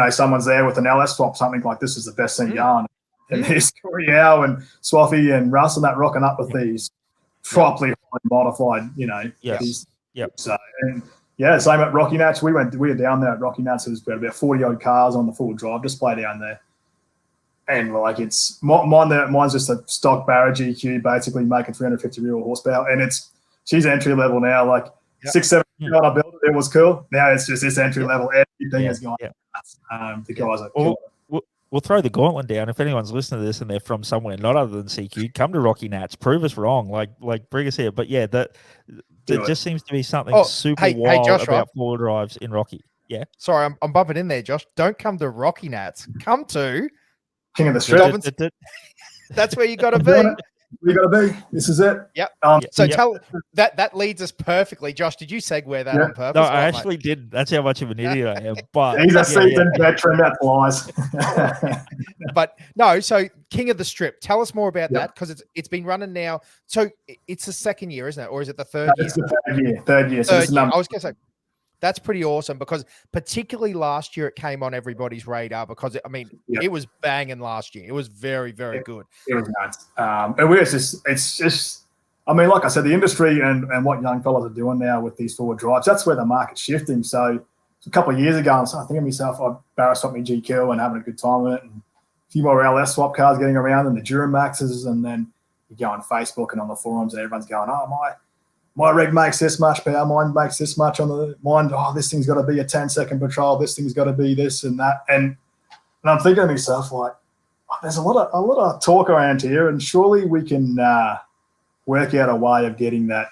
someone's there with an LS swap, something like this is the best thing going. And there's Corey Howe and Swaffy and Russ and that rocking up with these properly modified, So, and same at Rocky Nats. We were down there at Rocky Nats. There was about 40 odd cars on the full drive display down there. And it's mine's just a stock Barra GQ, basically making 350 real horsepower. And she's entry level now, 6, 7 years old, I built it. It was cool. Now it's just this entry level. Everything has gone The guys are We'll throw the gauntlet down. If anyone's listening to this and they're from somewhere not other than CQ, come to Rocky Nats. Prove us wrong. Like bring us here. But yeah, there just seems to be something super wild Joshua, about four drives in Rocky. Yeah. Sorry, I'm bumping in there, Josh. Don't come to Rocky Nats. Come to King of the Strip. That's where you got to be. We got to be. This is it. Yep. Tell that leads us perfectly. Josh, did you segue that on purpose? No, I actually did. That's how much of an idiot I am. But he's a seasoned veteran. That flies. But no. So King of the Strip. Tell us more about that, because it's been running now. So it's the second year, isn't it, or is it the third year? It's the third year. So I was going to say. That's pretty awesome, because particularly last year it came on everybody's radar because it was banging last year. It was very, very good. It was nuts. It's just, like I said, the industry and what young fellas are doing now with these forward drives, that's where the market's shifting. So a couple of years ago, I'm thinking to myself, I'd barrel swap me GQ and having a good time with it, and a few more LS swap cars getting around, and the Duramaxes, and then you go on Facebook and on the forums and everyone's going, my rig makes this much power, mine makes this much on the mine. Oh, this thing's got to be a 10-second patrol. This thing's got to be this and that. And I'm thinking to myself, there's a lot of talk around here, and surely we can work out a way of getting that,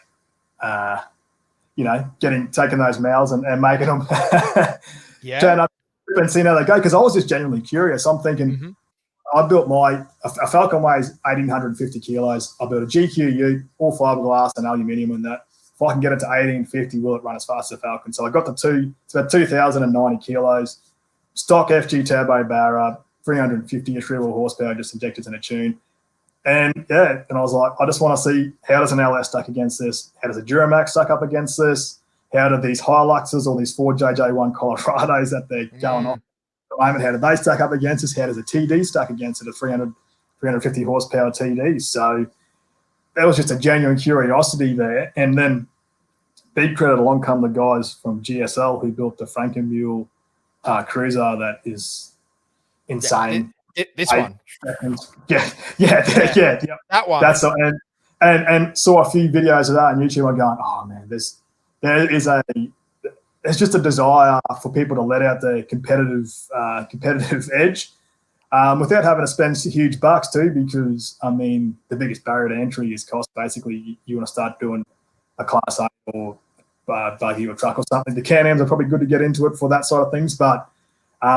taking those males and making them turn up and seeing how they go. Because I was just genuinely curious. I'm thinking, I built a Falcon weighs 1,850 kilos. I built a GQ ute, all fiberglass and aluminium, and that. If I can get it to 1,850, will it run as fast as a Falcon? So I got it's about 2,090 kilos. Stock FG turbo barra, 350-ish real horsepower, just injected in a tune. And I was like, I just want to see, how does an LS stack against this? How does a Duramax stack up against this? How do these Hiluxes or these 4JJ1 Colorados that they're going on? Moment, how do they stack up against us? How does a TD stack against it, a 350 horsepower TD? So that was just a genuine curiosity there. And then big credit, along come the guys from GSL who built the Frankenmule cruiser that is insane. This one. Yeah. That one. That's and saw a few videos of that on YouTube. I'm going, oh man, there's just a desire for people to let out their competitive edge without having to spend huge bucks too, because, the biggest barrier to entry is cost. Basically, you want to start doing a Class A or buggy or truck or something. The Can-Ams are probably good to get into it for that sort of things, but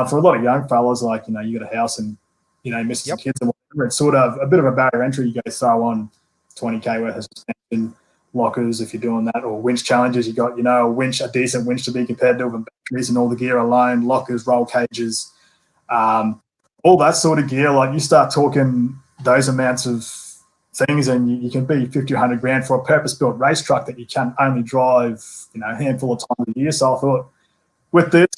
for a lot of young fellas, you got a house and, misses and kids and whatever, it's sort of a bit of a barrier entry. You go throw on 20K worth of suspension, lockers if you're doing that, or winch challenges. You got a decent winch to be competitive, and batteries and all the gear alone, lockers, roll cages, all that sort of gear. Like, you start talking those amounts of things, and you can be 50 or 100 grand for a purpose-built race truck that you can only drive a handful of times a year. So I thought, with this,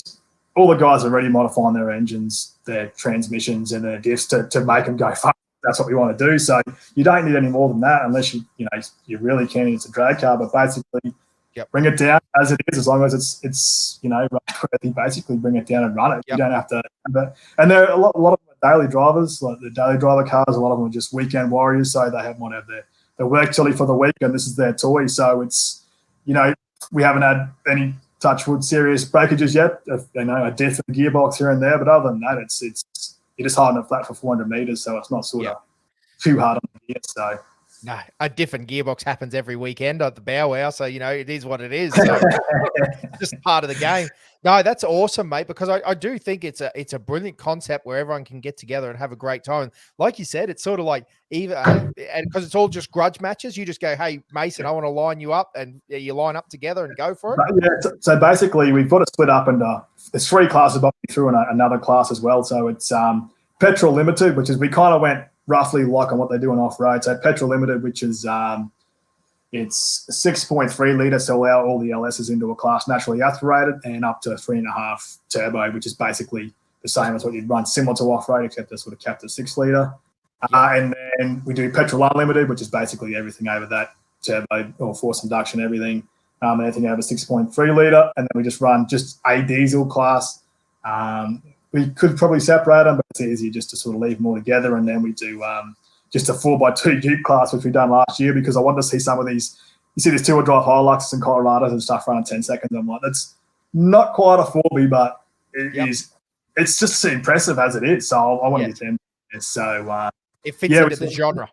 all the guys are already modifying their engines, their transmissions and their diffs to make them go fast. That's what we want to do. So you don't need any more than that unless you're really keen it's a drag car. But basically, bring it down as it is, as long as it's basically bring it down and run it. You don't have to. And there are a lot of them are daily drivers, like the daily driver cars. A lot of them are just weekend warriors, so they might have their work chili for the week, and this is their toy. So it's we haven't had any touch wood serious breakages yet. A death of the gearbox here and there, but other than that, it's you're just holding it flat for 400 meters, so it's not sort of too hard on the gear. So no, a different gearbox happens every weekend at the bow wow, so it is what it is. So just part of the game. No, that's awesome, mate, because I do think it's a brilliant concept where everyone can get together and have a great time. Like you said, it's sort of like and because it's all just grudge matches, you just go, hey, Mason, I want to line you up, and you line up together and go for it. Yeah, so basically we've got to split up into there's 3 classes, but we threw in another class as well. So it's petrol limited, which is we kind of went roughly like on what they do on off-road. So petrol limited, which is it's 6.3 litre, so allow all the LSs into a class naturally aspirated, and up to 3.5 turbo, which is basically the same as what you'd run similar to off-road, except they're sort of capped at 6 litre. And then we do petrol unlimited, which is basically everything over that, turbo or force induction, everything, anything over 6.3 litre. And then we just run just a diesel class. We could probably separate them, but it's easier just to sort of leave them all together. And then we do just a 4x2 Ute class, which we done last year, because I wanted to see some of these. You see these 2-wheel drive Hiluxes and Colorados and stuff running 10 seconds. I'm like, that's not quite a 4B, but it is it's just impressive as it is. So I want to get them. So it fits into the genre.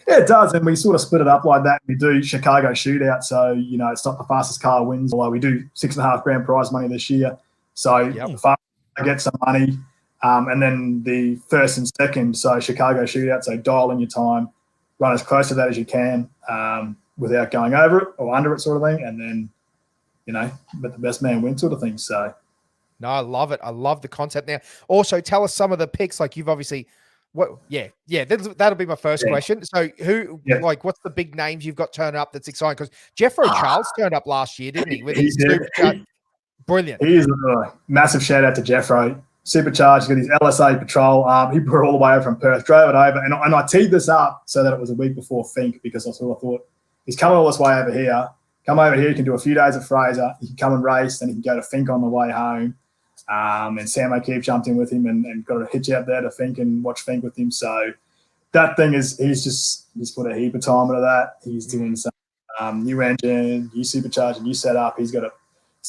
Yeah, it does, and we sort of split it up like that. We do Chicago shootout, so it's not the fastest car wins. Although we do $6.5 grand prize money this year, so the fastest get some money, and then the first and second. So Chicago shootout, so dial in your time, run as close to that as you can, without going over it or under it, sort of thing, and then let the best man win, sort of thing. So. No, I love it. I love the concept. Now, also tell us some of the picks. Like you've obviously. That'll be my first question. So what's the big names you've got turned up that's exciting? Because Jeffro Charles turned up last year, didn't he? With his supercharged. Brilliant. He is a massive shout out to Jeffro. Supercharged, got his LSA patrol. He brought it all the way over from Perth, drove it over, and I teed this up so that it was a week before Fink, because I thought he's coming all this way over here. Come over here, you can do a few days at Fraser. He can come and race, then he can go to Fink on the way home. And Sam O'Keefe jumped in with him and got a hitch out there to Fink and watch Fink with him. So that thing he's put a heap of time into that. He's doing some new engine, new supercharger, new setup. He's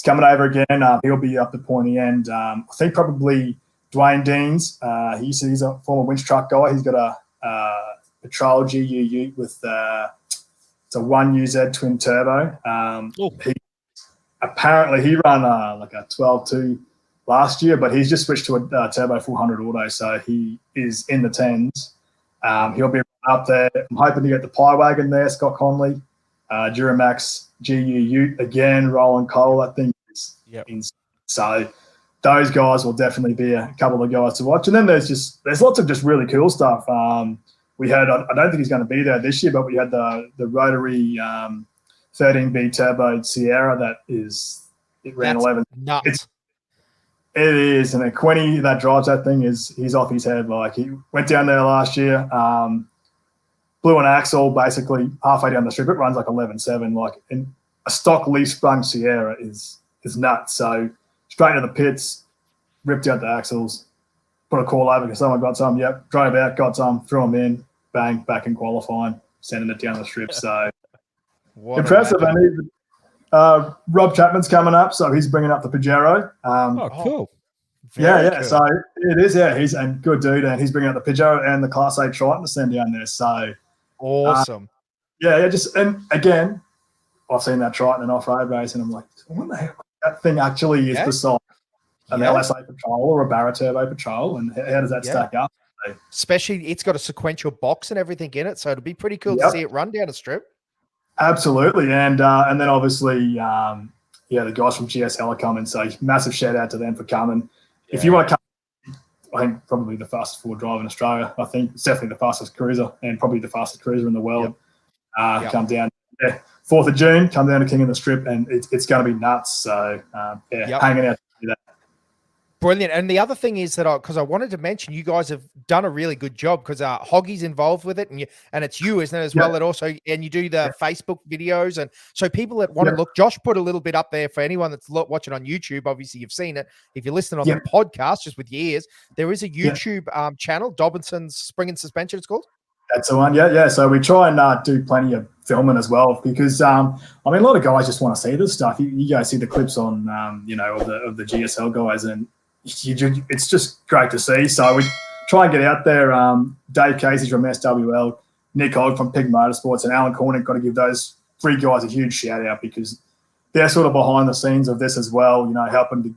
coming over again. He'll be up to pointy end. I think probably Dwayne Deans. He's a former winch truck guy. He's got a Patrol GUU with it's a 1UZ twin turbo. He ran like a 12.2 last year, but he's just switched to a turbo 400 auto, so he is in the tens. He'll be up there. I'm hoping to get the Pie Wagon there, Scott Conley, Duramax GU again, Roland Cole. That thing is insane. So those guys will definitely be a couple of guys to watch. And then there's lots of just really cool stuff. We had, I don't think he's going to be there this year, but we had the rotary 13B turbo Sierra it ran 11. Nuts. It is, and Quinny that drives that thing he's off his head. Like, he went down there last year, blew an axle basically halfway down the strip. It runs like 11.7. Like, in a stock leaf sprung Sierra is nuts. So straight into the pits, ripped out the axles, put a call over because someone got some. Yep, drove out, got some, threw them in, bang, back in qualifying, sending it down the strip. So impressive. And Rob Chapman's coming up, so he's bringing up the Pajero. Cool. Cool. So it is. Yeah, he's a good dude, and he's bringing up the Pajero and the Class 8 Triton to send down there. So awesome. And again, I've seen that Triton in off-road race, and I'm like, what the hell? That thing actually is beside an LSA Patrol or a Barra Turbo Patrol, and how does that stack up? So, especially, it's got a sequential box and everything in it, so it'll be pretty cool to see it run down a strip. Absolutely, and then obviously, the guys from GSL are coming. So massive shout out to them for coming. Yeah. If you want to come, I think probably the fastest four driver in Australia. I think it's definitely the fastest cruiser and probably the fastest cruiser in the world. Come down, 4th of June, come down to King of the Strip, and it's going to be nuts. So hanging out to do that. Brilliant. And the other thing is that because I wanted to mention, you guys have done a really good job because Hoggy's involved with it, and it's you, isn't it, as well? That also, and you do the Facebook videos, and so people that want to look. Josh put a little bit up there for anyone that's watching on YouTube. Obviously, you've seen it. If you're listening on the podcast, just with your ears, there is a YouTube channel, Dobinson's Spring and Suspension. It's called. That's the one. Yeah. So we try and do plenty of filming as well because a lot of guys just want to see this stuff. You guys see the clips on of the GSL guys, and it's just great to see. So we try and get out there. Dave Casey from SWL, Nick Hogg from Pig Motorsports, and Alan Cornick. Got to give those three guys a huge shout out because they're sort of behind the scenes of this as well. Helping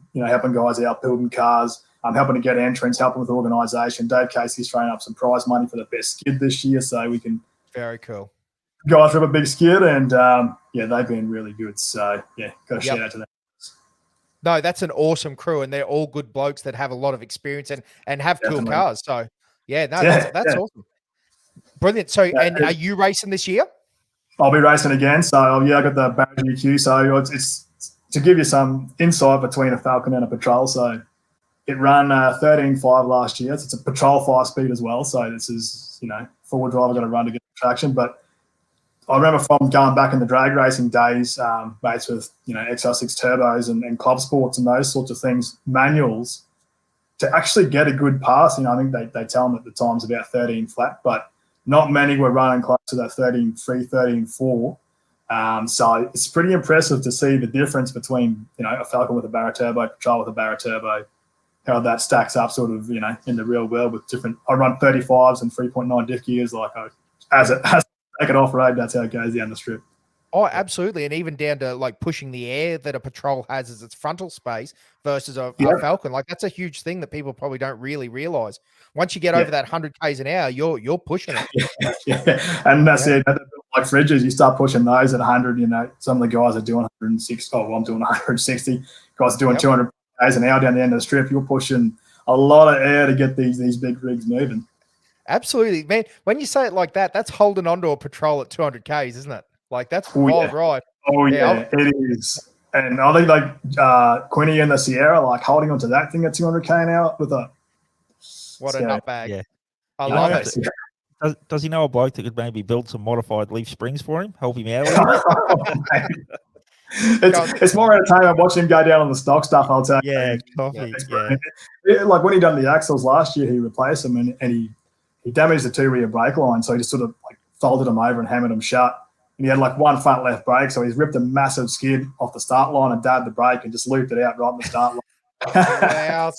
guys out, building cars, helping to get entrants, helping with organisation. Dave Casey's throwing up some prize money for the best skid this year, so we can. Very cool. Guys from a big skid, and they've been really good. So got a shout out to them. No, that's an awesome crew, and they're all good blokes that have a lot of experience and have cool cars. So, that's awesome. Brilliant. So, and are you racing this year? I'll be racing again. So, I got the Barra GQ. So, it's to give you some insight between a Falcon and a Patrol. So, it ran 13.5 last year. So it's a Patrol 5-speed as well. So, this is, four-wheel drive got to run to get traction. But I remember from going back in the drag racing days, mates with, XR6 turbos and club sports and those sorts of things, manuals, to actually get a good pass. I think they tell them at the time's about 13 flat, but not many were running close to that 13.3, 13.4. So it's pretty impressive to see the difference between, a Falcon with a Barra Turbo, Patrol with a Barra Turbo, how that stacks up sort of, in the real world with different. I run 35s and 3.9 diff gears. Like as I take it off road, that's how it goes down the strip. Oh, absolutely. And even down to like pushing the air that a Patrol has as its frontal space versus a Falcon. Like that's a huge thing that people probably don't really realize. Once you get over that 100 Ks an hour, you're pushing it. Yeah. And that's it. Like fridges, you start pushing those at 100, some of the guys are doing 106. Oh, well, I'm doing 160. Guys are doing 200 Ks an hour down the end of the strip. You're pushing a lot of air to get these big rigs moving. Absolutely, man. When you say it like that, that's holding onto a Patrol at 200 Ks, isn't it? Like that's wild, right? Oh yeah, it is. And I think like Quinny and the Sierra, like holding onto that thing at 200K an hour with a what a nutbag. Yeah. I love it. Does he know a bloke that could maybe build some modified leaf springs for him, help him out a little bit? It's more entertainment watching him go down on the stock stuff, I'll tell you. Yeah, coffee. Like when he done the axles last year, he replaced them and he damaged the two rear brake lines, so he just sort of like folded them over and hammered them shut. And he had like one front left brake, so he's ripped a massive skid off the start line and dabbed the brake and just looped it out right on the start line.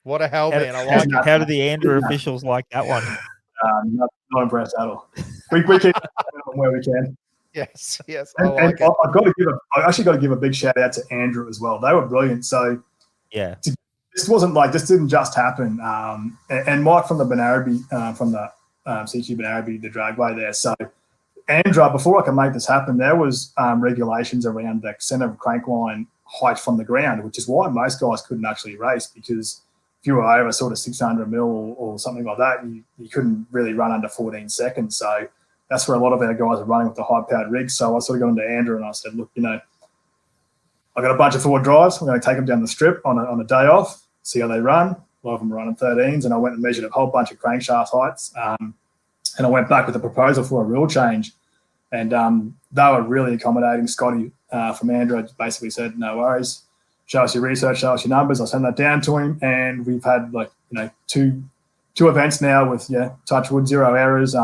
What a hell, man. I like it. How did the Andrew officials like that one? Not impressed at all. We keep where we can. Yes. I actually got to give a big shout out to Andrew as well. They were brilliant. So yeah, this didn't just happen. And Mike from the Benarabi, from the CQ Benarabi, the dragway there. So Andrew, before I could make this happen, there was regulations around the centre of crank line height from the ground, which is why most guys couldn't actually race, because if you were over sort of 600 mil or something like that, you couldn't really run under 14 seconds. So that's where a lot of our guys are running with the high-powered rigs. So I sort of got into Andrew and I said, look, I got a bunch of forward drives. I'm going to take them down the strip on a day off, see how they run. A lot of them are running 13s, and I went and measured a whole bunch of crankshaft heights. And I went back with a proposal for a rule change. And they were really accommodating. Scotty from Andrew basically said, no worries. Show us your research, show us your numbers. I'll send that down to him. And we've had two events now with, touch wood, 0 errors.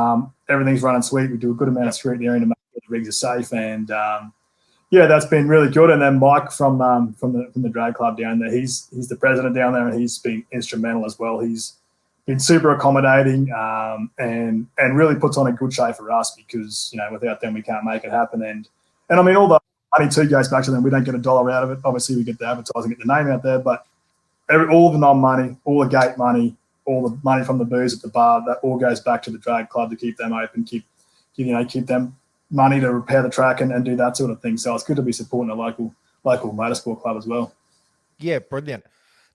Everything's running sweet. We do a good amount of scrutineering to make sure the rigs are safe. And that's been really good. And then Mike from the drag club down there, he's the president down there, and he's been instrumental as well. He's been super accommodating and really puts on a good show for us, because without them we can't make it happen. And I mean, all the money too goes back to them. We don't get a dollar out of it. Obviously, we get the advertising, get the name out there, but all the non-money, all the gate money, all the money from the booze at the bar, that all goes back to the drag club to keep them open, keep them money to repair the track and do that sort of thing. So it's good to be supporting a local motorsport club as well. Yeah, brilliant.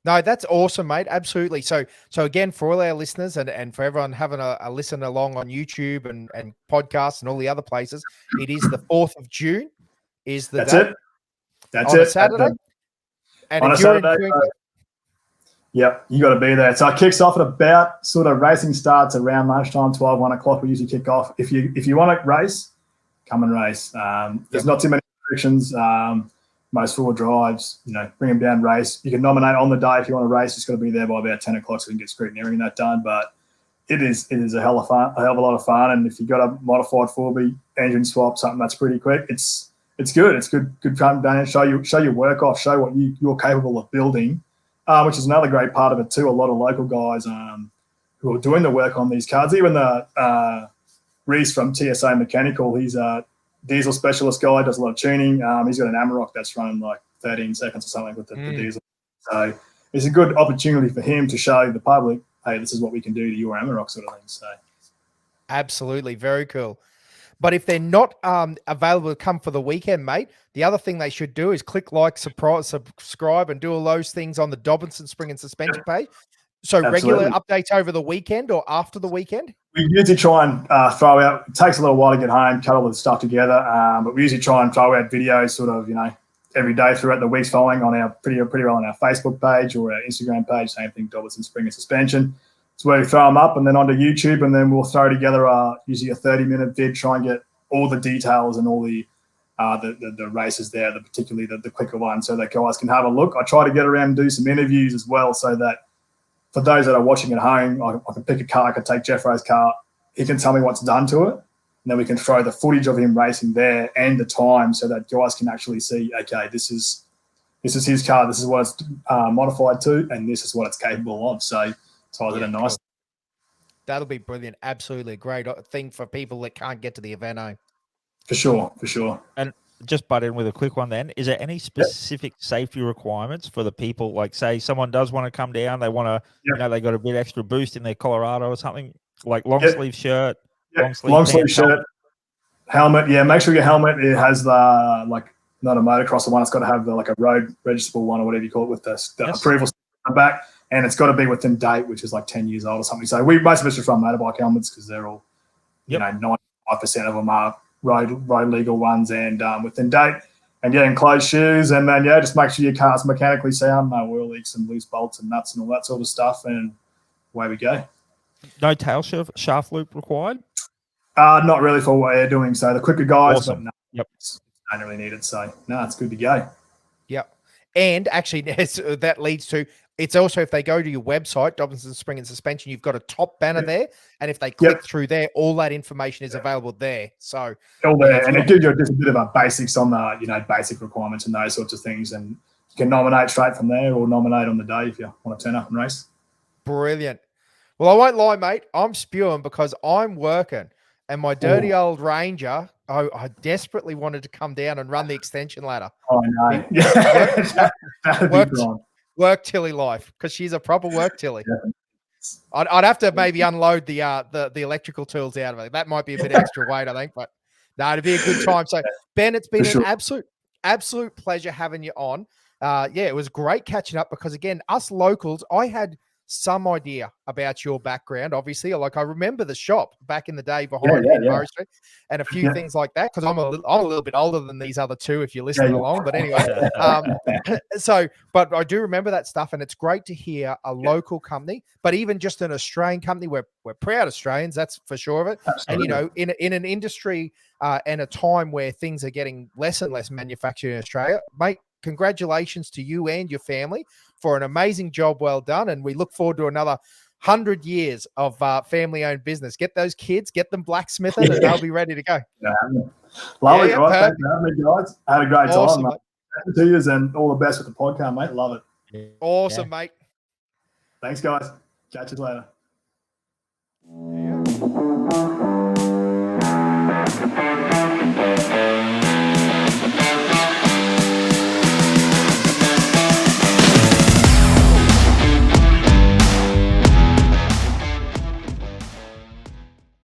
No, that's awesome, mate. Absolutely. So again, for all our listeners and for everyone having a listen along on YouTube and podcasts and all the other places, it is the 4th of June is the day. That's on it. A Saturday. And on a Saturday. Yep, you got to be there. So it kicks off at about sort of racing starts around lunchtime, 12, 1 o'clock. We usually kick off. If you want to race, come and race. There's not too many restrictions. Most forward drives, bring them down, race. You can nominate on the day if you want to race. It's got to be there by about 10 o'clock so we can get scrutineering that done. But it is a hell of a lot of fun. And if you've got a modified 4B engine swap, something that's pretty quick, it's good. It's good fun down. Show your work off. Show what you're capable of building, which is another great part of it too. A lot of local guys who are doing the work on these cars. Even the Reese from TSA Mechanical, he's a diesel specialist guy, does a lot of tuning. He's got an Amarok that's running like 13 seconds or something with the diesel. So it's a good opportunity for him to show the public, hey, this is what we can do to your Amarok sort of thing. So absolutely, very cool. But if they're not available to come for the weekend, mate, the other thing they should do is click like, subscribe, and do all those things on the Dobinson Spring and Suspension page. So regular updates over the weekend or after the weekend? We usually try and throw out, it takes a little while to get home, cut all the stuff together, but we usually try and throw out videos sort of, every day throughout the weeks following on our pretty well on our Facebook page or our Instagram page, same thing, Dobinson Spring and Suspension. It's where we throw them up and then onto YouTube, and then we'll throw together usually a 30-minute vid, try and get all the details and all the races there, particularly the quicker ones, so that guys can have a look. I try to get around and do some interviews as well, so that for those that are watching at home, I can pick a car, I can take Jeff Rowe's car, he can tell me what's done to it, and then we can throw the footage of him racing there and the time, so that guys can actually see, okay, this is this is his car, this is what it's modified to, and this is what it's capable of. So I did a nice. That'll be brilliant. Absolutely a great thing for people that can't get to the event. For sure. And just butt in with a quick one then. Is there any specific safety requirements for the people? Like, say someone does want to come down, they want to, they got a bit extra boost in their Colorado or something, like long sleeve shirt, long sleeve shirt, helmet. Yeah, make sure your helmet, it has the, like, not a motocross one, it's got to have the, like a road registrable one or whatever you call it, with the approval on the back, and it's got to be within date, which is like 10 years old or something. So most of us just run motorbike helmets because they're all, 95% of them are road legal ones and within date. And enclosed shoes, and then just make sure your car's mechanically sound, no oil leaks and loose bolts and nuts and all that sort of stuff, and away we go. No tail shaft loop required? Not really for what you're doing. So the quicker guys, awesome. But no, don't really need it. So no, it's good to go. Yep. And actually, that leads to, it's also, if they go to your website, Dobinson Spring and Suspension, you've got a top banner there. And if they click through there, all that information is available there. So all there. And it gives you just a bit of a basics on the, basic requirements and those sorts of things. And you can nominate straight from there or nominate on the day if you want to turn up and race. Brilliant. Well, I won't lie, mate. I'm spewing because I'm working. And my dirty old Ranger, I desperately wanted to come down and run the extension ladder. Oh, no. Yeah. Work Tilly life, because she's a proper work Tilly. Yeah. I'd have to maybe unload the electrical tools out of it. That might be a bit extra weight, I think. But no, it'd be a good time. So, Ben, it's been an absolute pleasure having you on. It was great catching up because, again, us locals, I had some idea about your background, obviously. Like, I remember the shop back in the day behind Murray Street and a few things like that, because I'm a little bit older than these other two if you're listening along. But anyway, but I do remember that stuff, and it's great to hear a local company, but even just an Australian company. We're proud Australians, that's for sure of it. Absolutely. And, in an industry and a time where things are getting less and less manufactured in Australia, mate, congratulations to you and your family for an amazing job well done. And we look forward to another 100 years of family-owned business. Get those kids, get them blacksmithing, and they'll be ready to go. Love it, guys. Thanks for having me, guys. I had a great time, mate. Thank you, and all the best with the podcast, mate. Love it. Awesome, mate. Thanks, guys. Catch you later. Yeah.